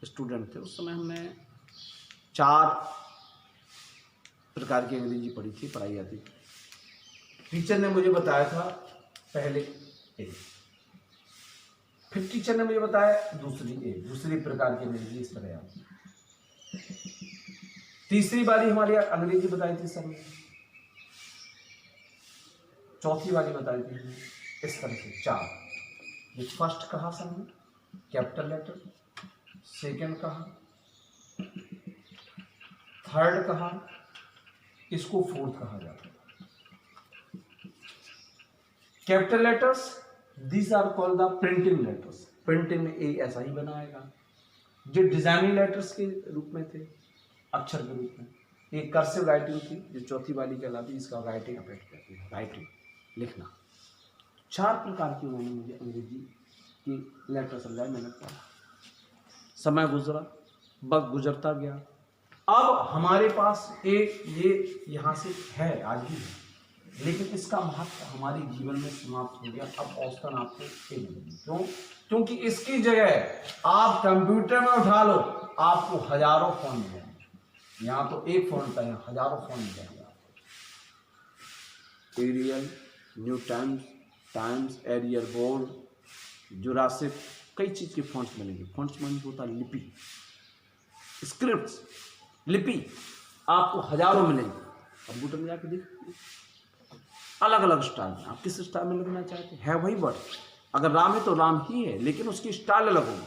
स्टूडेंट थे उस समय, हमने 4 प्रकार की अंग्रेजी पढ़ी थी, पढ़ाई आती थी। टीचर ने मुझे बताया था पहले ए, फिर टीचर ने मुझे बताया दूसरी प्रकार की अंग्रेजी इस तरह आती। तीसरी बारी हमारी अंग्रेजी बताई थी सर ने, चौथी बारी बताई थी इस तरह से 4। फर्स्ट कहा सर ने कैपिटल लेटर, सेकंड कहा, थर्ड कहा, इसको फोर्थ कहा जाता है। Capital letters, these are called the printing letters. Printing में ए ऐसा ही बनाएगा। जो डिजाइनिंग लेटर्स के रूप में थे, अक्षर के रूप में, एक कर्सिव राइटिंग थी जो चौथी वाली कहलाती, इसका राइटिंग अफेक्ट करती है, राइटिंग, लिखना। 4 प्रकार की उन्होंने मुझे अंग्रेजी की लेटर समझाए, मैंने पढ़ा। समय गुजरा, वक्त गुजरता गया, अब हमारे पास एक ये यहाँ से है, आज भी है, लेकिन इसका महत्व हमारे जीवन में समाप्त हो गया। अब औसतन आपको एक मिलेगी। क्यों? क्योंकि इसकी जगह आप कंप्यूटर में उठा लो, आपको हजारों फोन मिल जाएंगे। यहाँ तो एक फोन का है, हजारों फोन मिल जाएंगे आपको। Arial, new times, Arial board, Jurassic, कई चीज़ के फॉन्ट्स मिलेंगे। फॉन्ट्स में होता है लिपि, स्क्रिप्ट्स, लिपि आपको हजारों मिलेंगे। कंप्यूटर में जाके देखिए, अलग अलग स्टाइल में आप किस स्टाइल में लिखना चाहते हैं, वही वर्ड। अगर राम है तो राम ही है, लेकिन उसकी स्टाइल अलग होगी।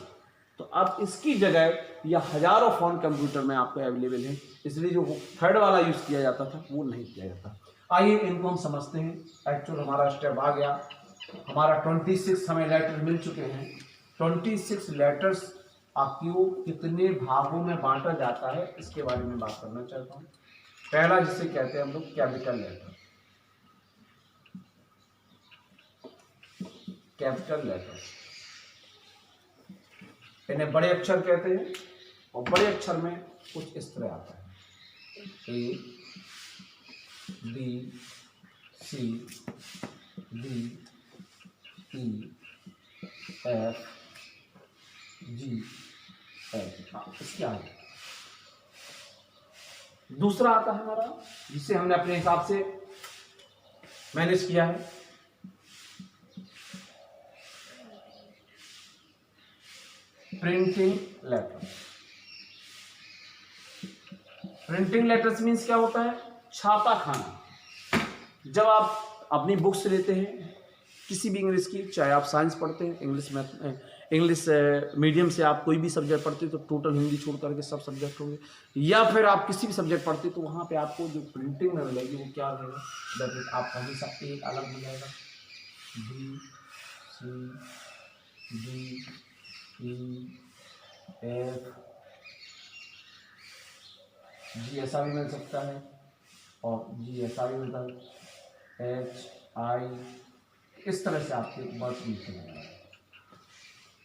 तो अब इसकी जगह या हजारों फॉन्ट कंप्यूटर में आपको अवेलेबल है, इसलिए जो थर्ड वाला यूज़ किया जाता था वो नहीं किया जाता। आइए इनको हम समझते हैं। एक्चुअल हमारा स्टेप आ गया, हमारा 26 हमें लेटर मिल चुके हैं। 26 लेटर्स क्यू कितने भागों में बांटा जाता है इसके बारे में बात करना चाहता हूँ। पहला जिसे कहते हैं हम लोग कैपिटल लेटर। कैपिटल लेटर इन्हें बड़े अक्षर कहते हैं और बड़े अक्षर में कुछ इस तरह आता है A B C D E F G H। इसके आगे दूसरा आता है हमारा जिसे हमने अपने हिसाब से मैनेज किया है printing letter. Printing letters means क्या होता है? छापा खाना। जब आप अपनी बुक्स लेते हैं किसी भी इंग्लिश की, चाहे आप साइंस पढ़ते हैं, इंग्लिश मीडियम से आप कोई भी सब्जेक्ट पढ़ते हैं तो टोटल हिंदी छोड़ करके सब सब्जेक्ट होंगे, या फिर आप किसी भी सब्जेक्ट पढ़ते हैं तो वहाँ पे आपको जो प्रिंटिंग में मिलेगी वो क्या रहेगा? दैट इज आपका हमेशा एक अलग मिलेगा, B C D E F G ऐसा भी मिल सकता है और G ऐसा भी मिलता है, H I, इस तरह से आपके वर्ड मिलते हैं।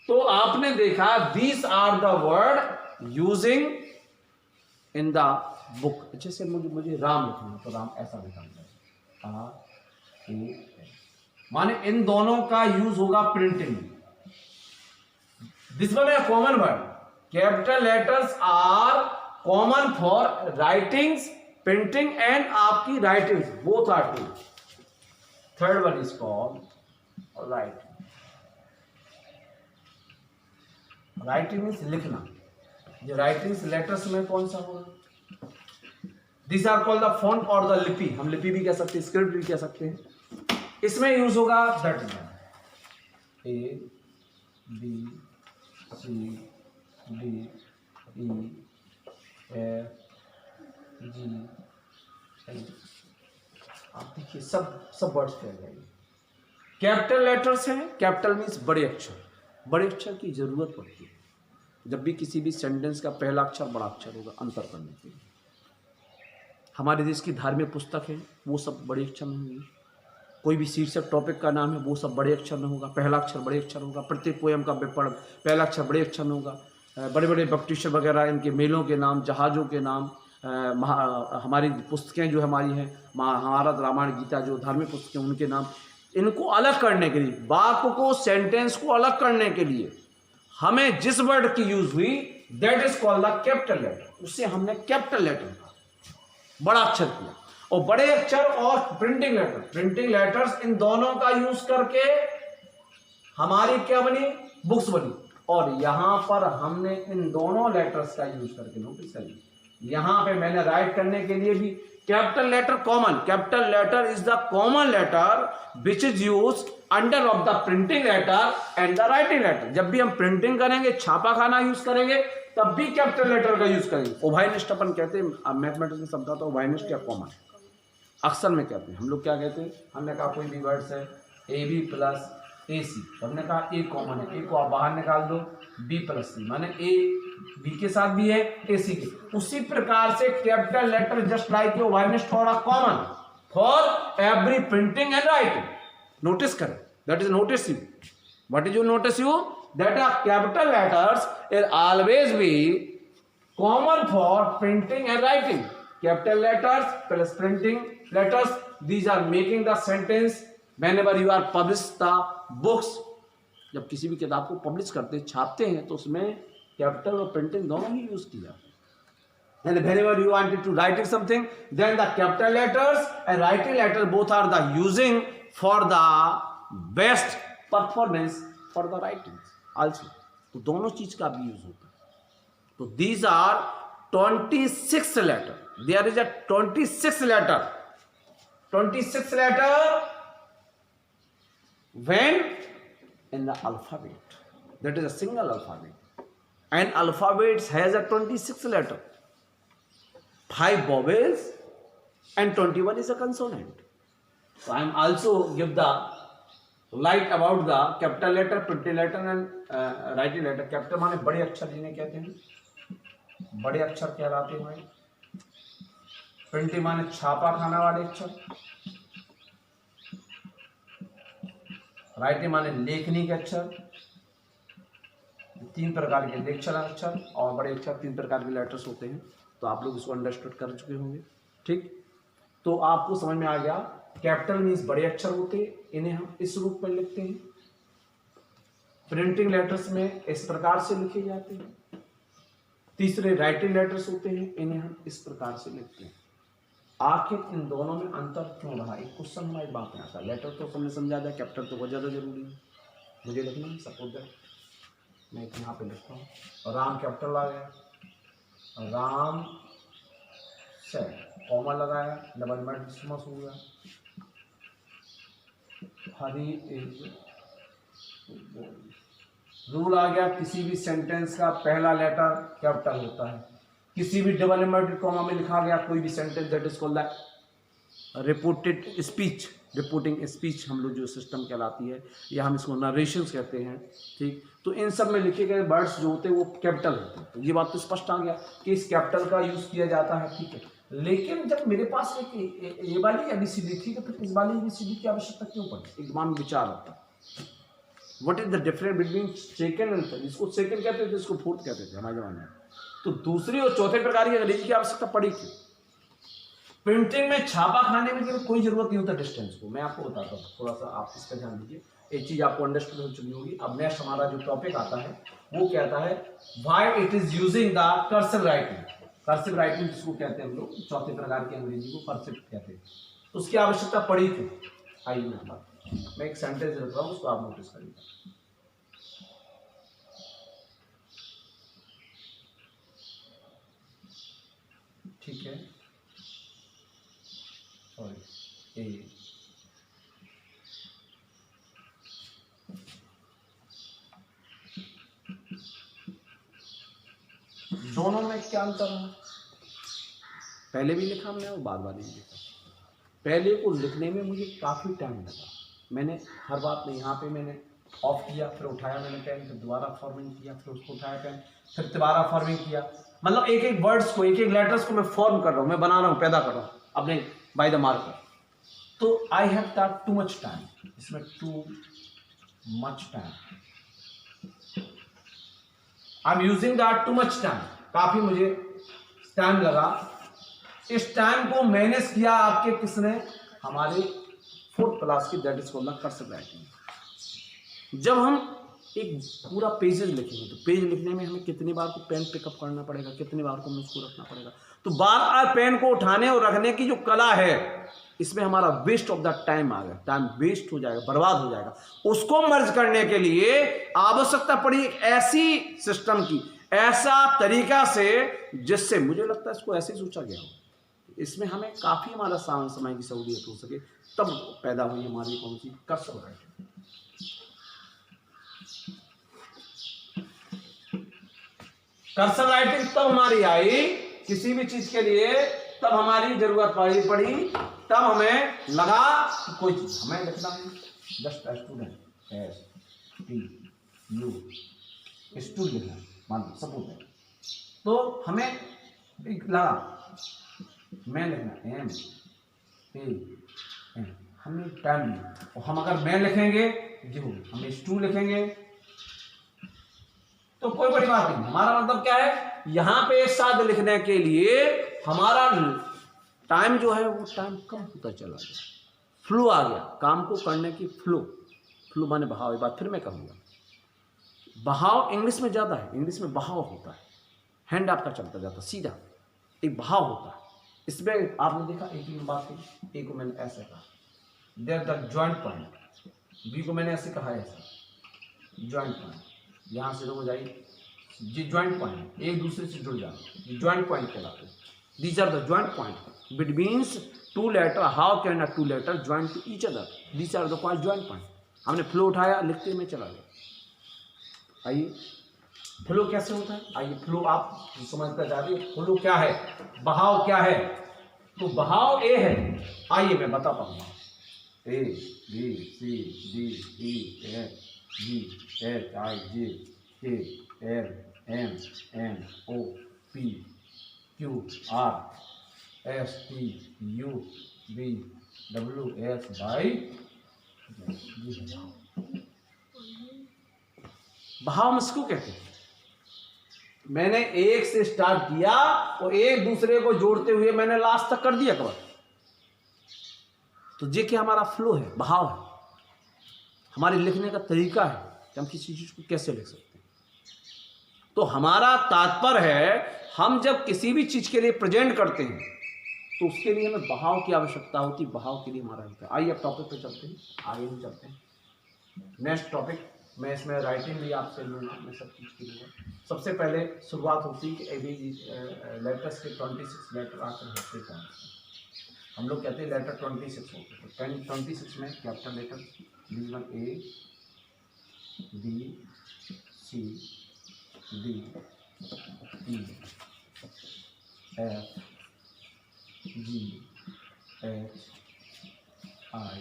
तो आपने देखा these are the word using in the book. जैसे मुझे राम लिखना है तो राम ऐसा लिखा है, माने इन दोनों का यूज होगा प्रिंटिंग में। दिस वन है common word. Capital letters are common for writings, printing and आपकी writings, both are true. Third one is called writing. Writing means लिखना। ये राइटिंग्स लेटर्स में कौन सा होगा? This are called the font और द लिपि। हम लिपि भी कह सकते हैं, स्क्रिप्ट भी कह सकते हैं। इसमें यूज होगा that A B C D E F G H। आप देखिए सब वर्ड्स फैल गए। कैपिटल लेटर्स हैं। कैपिटल मीन्स बड़े अक्षर। बड़े अक्षर की जरूरत पड़ती है जब भी किसी भी सेंटेंस का पहला अक्षर बड़ा अक्षर होगा अंतर करने के लिए। हमारे देश की धार्मिक पुस्तक है वो सब बड़े अक्षर में होंगी। कोई भी शीर्षक टॉपिक का नाम है वो सब बड़े अक्षर में होगा, पहला अक्षर बड़े अक्षर होगा। प्रत्येक पोयम का पहला अक्षर बड़े अक्षर में होगा। बड़े बड़े बप्टिस्टर वगैरह इनके मेलों के नाम, जहाज़ों के नाम, हमारी पुस्तकें जो हमारी हैं महाभारत रामायण गीता जो धार्मिक पुस्तकें उनके नाम, इनको अलग करने के लिए, वाक्य को सेंटेंस को अलग करने के लिए हमें जिस वर्ड की यूज हुई that is called the capital letter. उससे हमने कैपिटल लेटर का बड़ा अक्षर किया। और बड़े अक्षर और प्रिंटिंग लेटर, प्रिंटिंग लेटर्स इन दोनों का यूज करके हमारी क्या बनी? बुक्स बनी। और यहां पर हमने इन दोनों लेटर्स का यूज करके, नोटिस करिए यहां पे मैंने राइट करने के लिए भी capital letter common. Capital letter is the common letter which is use under of the printing letter and the writing letter. जब भी हम प्रिंटिंग करेंगे, छापा खाना यूज करेंगे, तब भी कैपिटल लेटर का यूज करेंगे। उभयनिष्ठ अपन कहते हैं, मैथमेटिक्स में शब्द आता है उभयनिष्ठ या कॉमन। अक्सर में कहते हैं हम लोग क्या कहते हैं, हमने कहा कोई भी वर्ड्स है AB प्लस AC, हमने कहा A कॉमन है, A को आप बाहर निकाल दो, B प्लस C, माने A B के साथ भी है AC के। उसी प्रकार से capital letter just like your उभयनिष्ठ और a common for every printing and writing. Notice करें, that is notice you. What is you notice you? That are capital letters is always be common for printing and writing. Capital letters plus printing letters, these are making the sentence whenever you are publish the books। जब किसी भी किताब को publish करते हैं, छापते हैं, तो उसमें कैपिटल और प्रिंटिंग दोनों ही यूज किया जाते हैं। and whenever you wanted to writing something, then the capital letters and writing letter both are the using for the best performance for the writing also। तो दोनों चीज का भी यूज होता है। तो these are 26 letter, there is a 26 letter 26 letter when in the alphabet, that is a single alphabet, and alphabet has a 26 letter, 5 vowels and 21 is a consonant। So I am also give the light about the capital letter, printed letter and writing letter. Capital माने बड़े अक्षर जिन्हें कहते हैं, बड़े अक्षर कहलाते हैं। प्रिंटिंग माने छापा खाने वाले अक्षर। राइटिंग माने लेखनी के अक्षर। तीन प्रकार के लेक्चर अक्षर और बड़े अक्षर, तीन प्रकार के लेटर्स होते हैं। तो आप लोग इसको अंडरस्टूड कर चुके होंगे। ठीक, तो आपको समझ में आ गया। कैपिटल मीन्स बड़े अक्षर होते हैं, इन्हें हम इस रूप में लिखते हैं। प्रिंटिंग लेटर्स में इस प्रकार से लिखे जाते हैं। तीसरे राइटिंग लेटर्स होते हैं, इन्हें हम इस प्रकार से लिखते हैं। आखिर इन दोनों में अंतर क्यों रहा? एक क्वेश्चन हमारी बात में आता है। लेटर तो हमने समझा दिया, कैपिटल तो बहुत ज़्यादा जरूरी है। मुझे लिखना है, सपोज दैट मैं यहाँ पे लिखता हूँ, राम कैपिटल आ गया, राम से कॉमा लगाया, डबल मेडिसिमस हो गया, हरी इज रूल आ गया। किसी भी सेंटेंस का पहला लेटर कैपिटल होता है। किसी भी डबल इन्वर्टेड कॉमा में लिखा गया कोई भी sentence, that is called the reported speech. Reporting speech हम लोग जो सिस्टम कहलाती है, या हम इसको नरेशंस कहते हैं। ठीक, तो इन सब में लिखे गए वर्ड्स जो होते हैं वो कैपिटल होते हैं। तो ये बात तो स्पष्ट आ गया कि इस कैपिटल का यूज किया जाता है। ठीक है, लेकिन जब मेरे पास एक ये वाली एबीसीडी थी, तो फिर इस वाली एबीसीडी की आवश्यकता क्यों पड़ी? एक दिमाग में विचार आता है, what is the difference between second and third? इसको सेकंड कहते थे, इसको फोर्थ कहते थे हमारे जमाने में। तो दूसरी और चौथे प्रकार की अंग्रेजी की आवश्यकता पड़ी क्यों? प्रिंटिंग में छापा खाने में कोई जरूरत नहीं होता डिस्टेंस को। मैं आपको बताता हूँ, थोड़ा सा आप इस पर ध्यान दीजिए। एक चीज आपको अंडरस्टूड हो चुकी होगी। अब नेक्स्ट हमारा जो टॉपिक आता है वो कहता है why it is using the cursive writing. Cursive writing जिसको कहते हैं हम लोग, चौथे प्रकार की अंग्रेजी को कर्सिव कहते हैं। तो उसकी आवश्यकता पड़ी क्यों? आइए मैं एक सेंटेंस लिख रहा हूँ, उसको आप नोटिस करिए। ठीक है, सॉरी, ए दोनों में क्या अंतर है? पहले भी लिखा हमने और बाद भी लिखा। पहले को लिखने में मुझे काफ़ी टाइम लगा। मैंने हर बात में यहाँ पे मैंने ऑफ किया, फिर उठाया मैंने पेन, फिर दोबारा फॉर्मिंग किया, फिर उसको उठाया पेन, फिर दोबारा फॉर्मिंग किया। मतलब एक एक वर्ड्स को, एक एक लेटर्स को मैं फॉर्म कर रहा हूँ, मैं बना रहा हूँ, पैदा कर रहा हूँ अपने बाय द मार्कर। तो I have take too much time, इसमें too much time, I am using that too much time. काफ़ी मुझे टाइम लगा। इस टाइम को मैनेज किया आपके किसने? हमारे फोर्थ क्लास की, that is called cursive writing. जब हम एक पूरा पेजेस लिखेंगे तो पेज लिखने में हमें कितनी बार को पेन पिकअप करना पड़ेगा, कितनी बार को हमें उसको रखना पड़ेगा। तो बार बार पेन को उठाने और रखने की जो कला है, इसमें हमारा वेस्ट ऑफ द टाइम आ गया। टाइम वेस्ट हो जाएगा, बर्बाद हो जाएगा। उसको मर्ज करने के लिए आवश्यकता पड़ी एक ऐसी सिस्टम की, ऐसा तरीका से, जिससे मुझे लगता है इसको ऐसे ही सोचा गया हो, इसमें हमें काफ़ी हमारा समय की सहूलियत हो सके। तब पैदा हुई हमारी कौन सी? Cursive writing. कर्सिव राइटिंग तब हमारी आई किसी भी चीज के लिए, तब हमारी जरूरत पड़ी, तब हमें लगा कि कोई चीज हमें लिखना है। Just student, S T U, student लिखना, मान लो सपोज है, तो हमें लगा मैं लिखना एम ए एम, हमें टाइम नहीं। और हम अगर मैं लिखेंगे जो हम स्टू लिखेंगे तो कोई बड़ी बात नहीं। हमारा मतलब क्या है, यहां पे एक साथ लिखने के लिए हमारा टाइम जो है वो टाइम कम होता चला गया। फ्लो आ गया, काम को करने की फ्लो। फ्लो माने बहाव। ये बात फिर मैं कहूँगा, बहाव इंग्लिश में ज़्यादा है। इंग्लिश में बहाव होता है, हैंड आपका चलता जाता सीधा, एक बहाव होता है। इसमें आपने देखा एक ही बात थी, ए को मैंने ऐसे कहा, there the joint point, B को मैंने ऐसे कहा ऐसा, जॉइंट पॉइंट, यहाँ से हो जाइए, ये जॉइंट पॉइंट एक दूसरे से जुड़ जाए, ये जॉइंट पॉइंट कहलाते हैं। These are the joint point between two letter. How can a two letter join to each other? These are the called joint point. हमने फ्लो उठाया, लिखते में चला गया। आइए फ्लो कैसे होता है, आइए फ्लो आप समझते जा रही है। फ्लो क्या है, बहाव क्या है? तो बहाव ए है, आइए मैं बताता हूँ। A B C D E F G H I J K L M N O P Q R S T U V W X Y Z। भाव हम इसको कहते हैं। मैंने एक से स्टार्ट किया और एक दूसरे को जोड़ते हुए मैंने लास्ट तक कर दिया कवर। तो ये क्या हमारा फ्लो है, भाव है, हमारे लिखने का तरीका है कि हम किसी चीज को कैसे लिख सकते हैं। तो हमारा तात्पर्य है, हम जब किसी भी चीज के लिए प्रेजेंट करते हैं तो उसके लिए हमें भाव की आवश्यकता होती है। भाव के लिए हमारा होता है। आइए अब टॉपिक पे चलते हैं, आगे भी चलते हैं। नेक्स्ट टॉपिक, मैं इसमें राइटिंग भी आपसे लूँगा, मैं सब चीज़ के लिए। सबसे पहले शुरुआत होती है कि अभी लेटर्स के 26 लेटर आकर होते कौन से। हम लोग कहते हैं लेटर 26 होते हैं। तो 26 में capital letter B1 A B C D E F G H I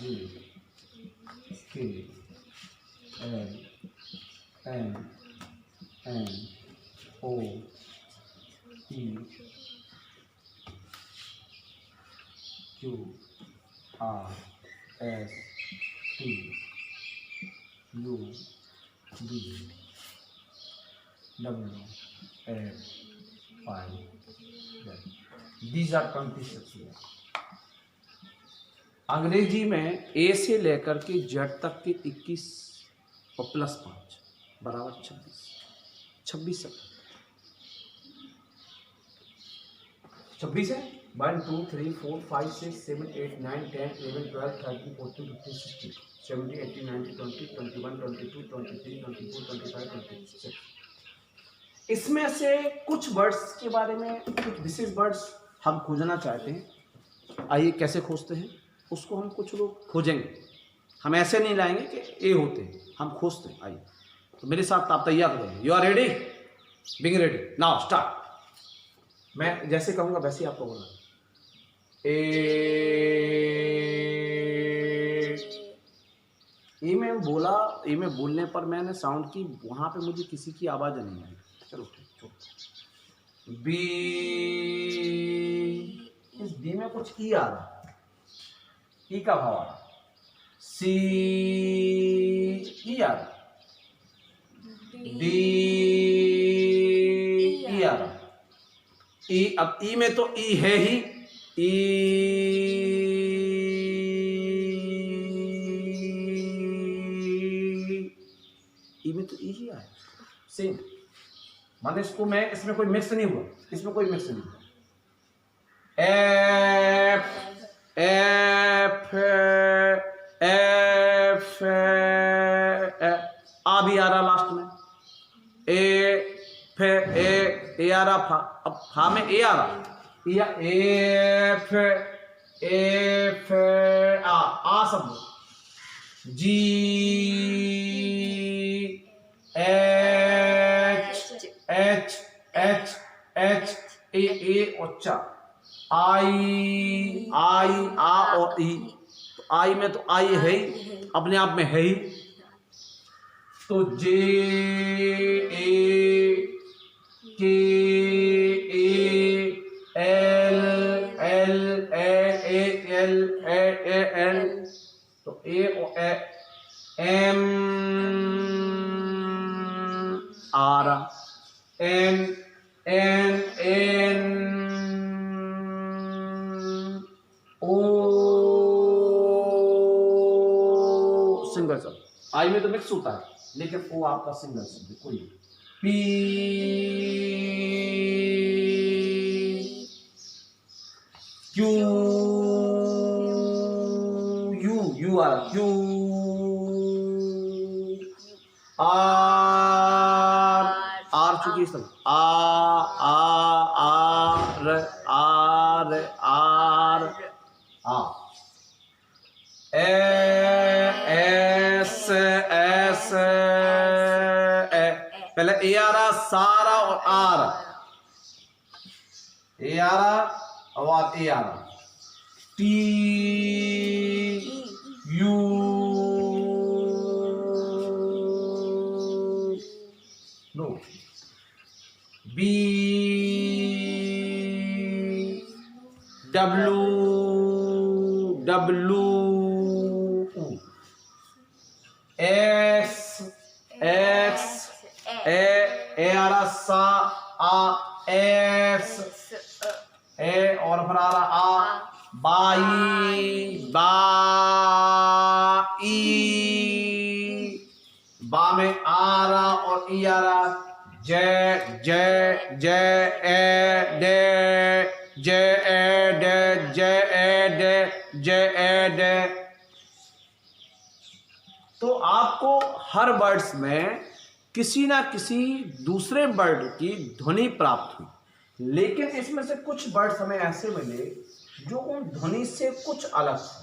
J K L M N O P Q R S T U V W X Y Z। These are 26। अंग्रेजी में ए से लेकर के Z तक के 21 और +5 बराबर 26 है। 26 है। 1 2 3 4 5 6 7 8 9 10 11 12 13 14 15 16 17 18 19 20 21 22 23 24 25 26। इसमें से कुछ वर्ड्स के बारे में, कुछ विशेष वर्ड्स हम खोजना चाहते हैं। आइए कैसे खोजते हैं उसको हम कुछ लोग खोजेंगे। हम ऐसे नहीं लाएंगे कि ए होते हैं, हम खोजते हैं। आइए तो मेरे साथ आप तैयार हो जाइए। You are ready, being ready, now start. मैं जैसे कहूँगा वैसे ही आपको बोलना। ए में बोला, ए में बोलने पर मैंने साउंड की, वहाँ पे मुझे किसी की आवाज़ नहीं आई। चलो ठीक। बी, इस बी में कुछ ई आ रहा, ई का भाव आ रहा। सी ई आ रहा, डी ई आ रहा। ई, अब ई में तो ई है ही, ई में तो ई ही आया सेम। माने इसको मैं, इसमें कोई मिक्स नहीं हुआ, इसमें कोई मिक्स नहीं हुआ। एफ एफ एफ आ भी आ रहा लास्ट में। ए ए आ रहा फा, अब फा में ए आ रहा, या एफ एफ आ शब्द। जी H H H H A उच्चा। आई आई आ और ई, आई में तो आई है ही, अपने आप में है ही। तो J A K A L L A L A L, तो ए और एम आ रहा, N N N O, single शब्द। आई में तो मिक्स होता है लेकिन ओ आपका सिंगल शब्द कोई। पी क्यू यू, यू आ रहा, क्यू आर चुकी सब, आर आर आर आ, एस एस ए, पहले ए आ रहा, सारा और आर, ए आ रहा और ए आ रहा। T U no B W W X X A आ सा आ X ए और फिर आ रहा आ बाई बाई बा में आ रहा और ई आ रहा जय जय जय ए डे जय ए डे जय ए डे जय ए डे। तो आपको हर वर्ड्स में किसी ना किसी दूसरे वर्ड की ध्वनि प्राप्त हुई, लेकिन इसमें से कुछ वर्ड्स हमें ऐसे मिले जो उन ध्वनि से कुछ अलग थे।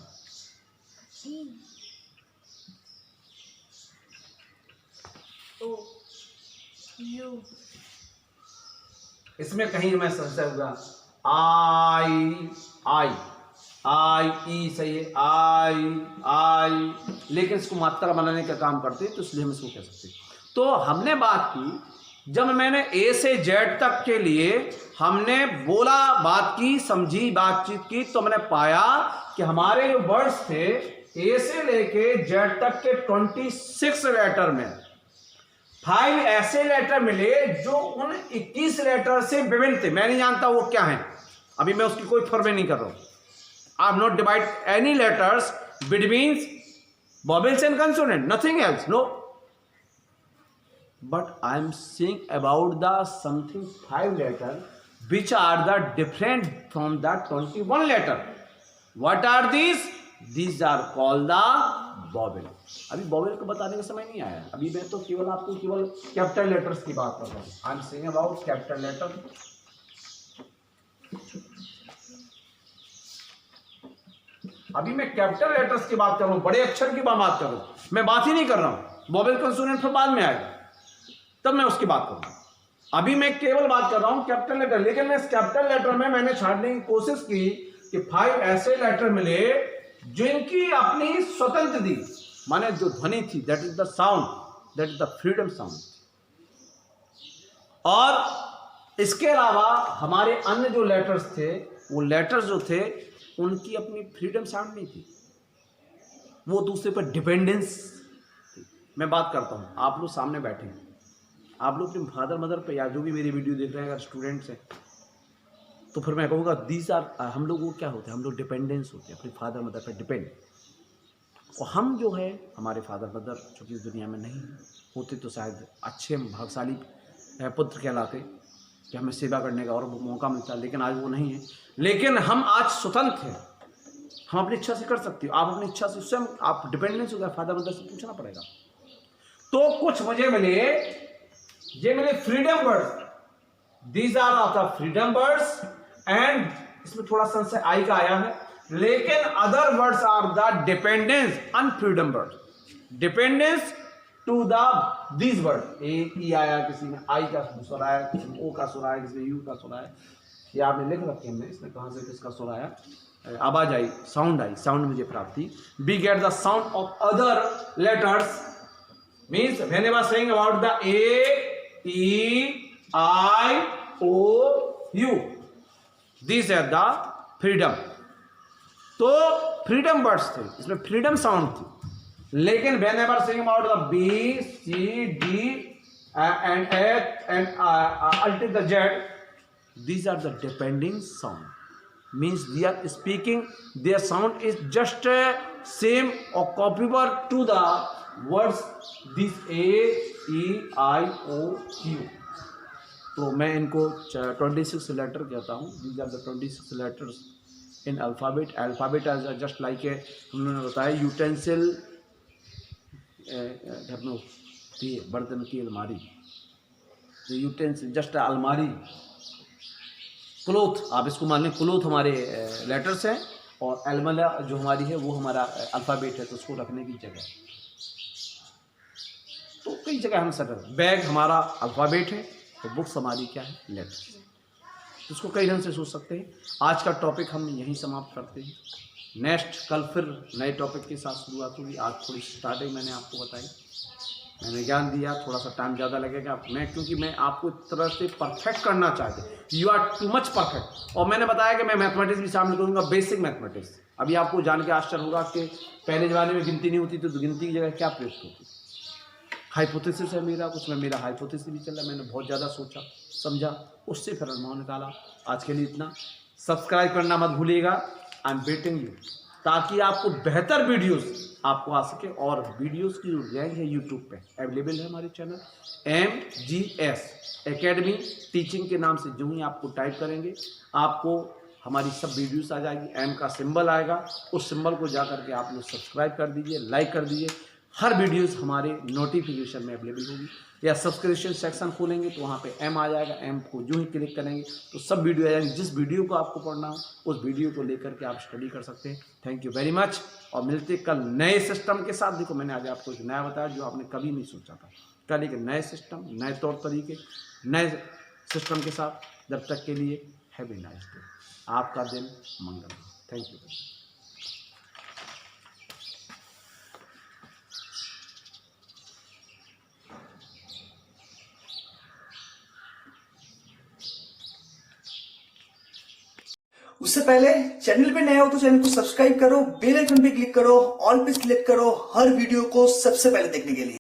इसमें कहीं हमें संशय होगा आई आई आई ई सही है आई आई, लेकिन इसको मात्रा बनाने का काम करते हैं तो इसलिए हम इसको कह सकते हैं। तो हमने बात की, जब मैंने ए से जेड तक के लिए हमने बोला, बात की, समझी, बातचीत की, तो मैंने पाया कि हमारे जो वर्ड्स थे ए से लेके जेड तक के 26 लेटर में 5 ऐसे लेटर मिले जो उन 21 लेटर से विभिन्न थे। मैं नहीं जानता वो क्या है, अभी मैं उसकी कोई फर्क नहीं कर रहा हूं। I have not divide any letters between vowels and consonant, nothing else, no, but I am saying about the something 5 letter which are the different from the 21 letter. What are these? These are called the vowel. अभी vowel को बताने का समय नहीं आया, अभी मैं तो केवल आपको केवल कैपिटल लेटर्स की बात कर रहा हूँ। I am saying about capital letter. अभी मैं कैपिटल लेटर्स की बात कर रहा हूँ, बड़े अक्षर की बात कर रहा हूँ, मैं बात ही नहीं कर रहा हूँ। वोवेल कंसोनेंट फिर बाद में आएगा, तब मैं उसकी बात करूंगा। अभी मैं केवल बात कर रहा हूं कैपिटल लेटर। लेकिन मैं इस कैपिटल लेटर में मैंने छांटने की कोशिश की कि 5 ऐसे लेटर मिले जिनकी अपनी स्वतंत्र दी, माने जो ध्वनि थी, that is the sound, that is the freedom sound. और इसके अलावा हमारे अन्य जो लेटर्स थे, वो लेटर्स जो थे उनकी अपनी फ्रीडम साउंड नहीं थी, वो दूसरे पर डिपेंडेंस थी। मैं बात करता हूं, आप लोग सामने बैठे हैं, आप लोग अपने फादर मदर पे या जो भी मेरी वीडियो देख रहे हैं अगर स्टूडेंट्स हैं, तो फिर मैं कहूँगा दीज आर, हम लोग वो क्या होते हैं, हम लोग डिपेंडेंस होते हैं, अपने फादर मदर पे डिपेंड। और हम जो है हमारे फादर मदर चूँकि इस दुनिया में नहीं होते तो शायद अच्छे भाग्यशाली पुत्र कहलाते कि हमें सेवा करने का और मौका मिलता, लेकिन आज वो नहीं है। लेकिन हम आज स्वतंत्र हैं, हम अपनी इच्छा से कर सकते हो, आप अपनी इच्छा से स्वयं आप डिपेंडेंस हो गया, फादर मदर से पूछना पड़ेगा। तो कुछ मुझे मिले, ये मेरे freedom words, these are of the freedom words, and इसमें थोड़ा संशय आई का आया है, लेकिन other words are the dependence unfreedom words, dependence to the these word. A E आया, किसी में आई का स्वर आया, किसी में ओ का स्वर आया, किसी में यू का स्वर आया, ये आपने लिख रखे हैं, इसमें कहां से किसका स्वर आया, आवाज आई, साउंड आई, साउंड मुझे प्राप्ति। We get the sound of other letters, means whenever saying about the A E, I, O, U, these are the freedom। तो फ्रीडम वर्ड्स थे, इसमें फ्रीडम साउंड थी, लेकिन whenever saying about the B, C, D and H and until the Z, these are the depending sound, means they are speaking, their sound is just same or comparable to the words this A, E, I, O, U। तो मैं इनको 26 letter कहता हूँ। These are the 26 letters in alphabet. Alphabet as just like A, हमने बताया utensil, घर में होती है बर्तन की अलमारी, तो यूटेंसिल जस्ट अलमारी। क्लोथ, आप इसको मान लें क्लोथ हमारे लेटर्स हैं, और एलमला जो हमारी है वो हमारा अल्फ़ाबेट है, तो उसको रखने की जगह। तो कई जगह हम सटर, बैग हमारा अल्फ़ाबेट है, तो बुक्स हमारी क्या है, लेटर्स। इसको कई ढंग से सोच सकते हैं। आज का टॉपिक हम यहीं समाप्त करते हैं। नेक्स्ट कल फिर नए टॉपिक के साथ शुरुआत होगी। आज थोड़ी स्टार्टिंग मैंने आपको बताई, मैंने ज्ञान दिया, थोड़ा सा टाइम ज़्यादा लगेगा क्योंकि मैं आपको इस तरह से परफेक्ट करना चाहते, you are too much perfect. और मैंने बताया कि मैं मैथमेटिक्स भी शामिल करूँगा, बेसिक मैथमेटिक्स। अभी आपको जान के आश्चर्य होगा कि पहले ज़माने में गिनती नहीं होती तो गिनती की जगह क्या प्रयुक्त होती। हाइपोथेसिस है मेरा, उसमें मेरा हाइपोथेसिस भी चल रहा, मैंने बहुत ज़्यादा सोचा समझा, उससे फिर अनुमान निकाला। आज के लिए इतना। सब्सक्राइब करना मत भूलिएगा। आई एम वेटिंग यू, ताकि आपको बेहतर वीडियोस आपको आ सके। और वीडियोस की जो रैंक है यूट्यूब पे अवेलेबल है हमारे चैनल MGS एकेडमी टीचिंग के नाम से। जो ही आपको टाइप करेंगे आपको हमारी सब वीडियोस आ जाएगी। M का सिंबल आएगा, उस सिंबल को जा करके आप लोग सब्सक्राइब कर दीजिए, लाइक कर दीजिए। हर वीडियोस हमारे नोटिफिकेशन में अवेलेबल होगी। या सब्सक्रिप्शन सेक्शन खोलेंगे तो वहाँ पे M आ जाएगा, M को जो ही क्लिक करेंगे तो सब वीडियो आ जाएंगे। जिस वीडियो को आपको पढ़ना हो उस वीडियो को लेकर के आप स्टडी कर सकते हैं। Thank you very much. और मिलते कल नए सिस्टम के साथ। देखो मैंने आज आपको एक नया बताया जो आपने कभी नहीं सोचा था। कल एक नए सिस्टम, नए तौर तरीके, नए सिस्टम के साथ। जब तक के लिए हैव ए नाइस डे। आपका दिन मंगल। Thank you. उससे पहले चैनल पे नए हो तो चैनल को सब्सक्राइब करो, बेल आइकन पे क्लिक करो, ऑल पे क्लिक करो हर वीडियो को सबसे पहले देखने के लिए।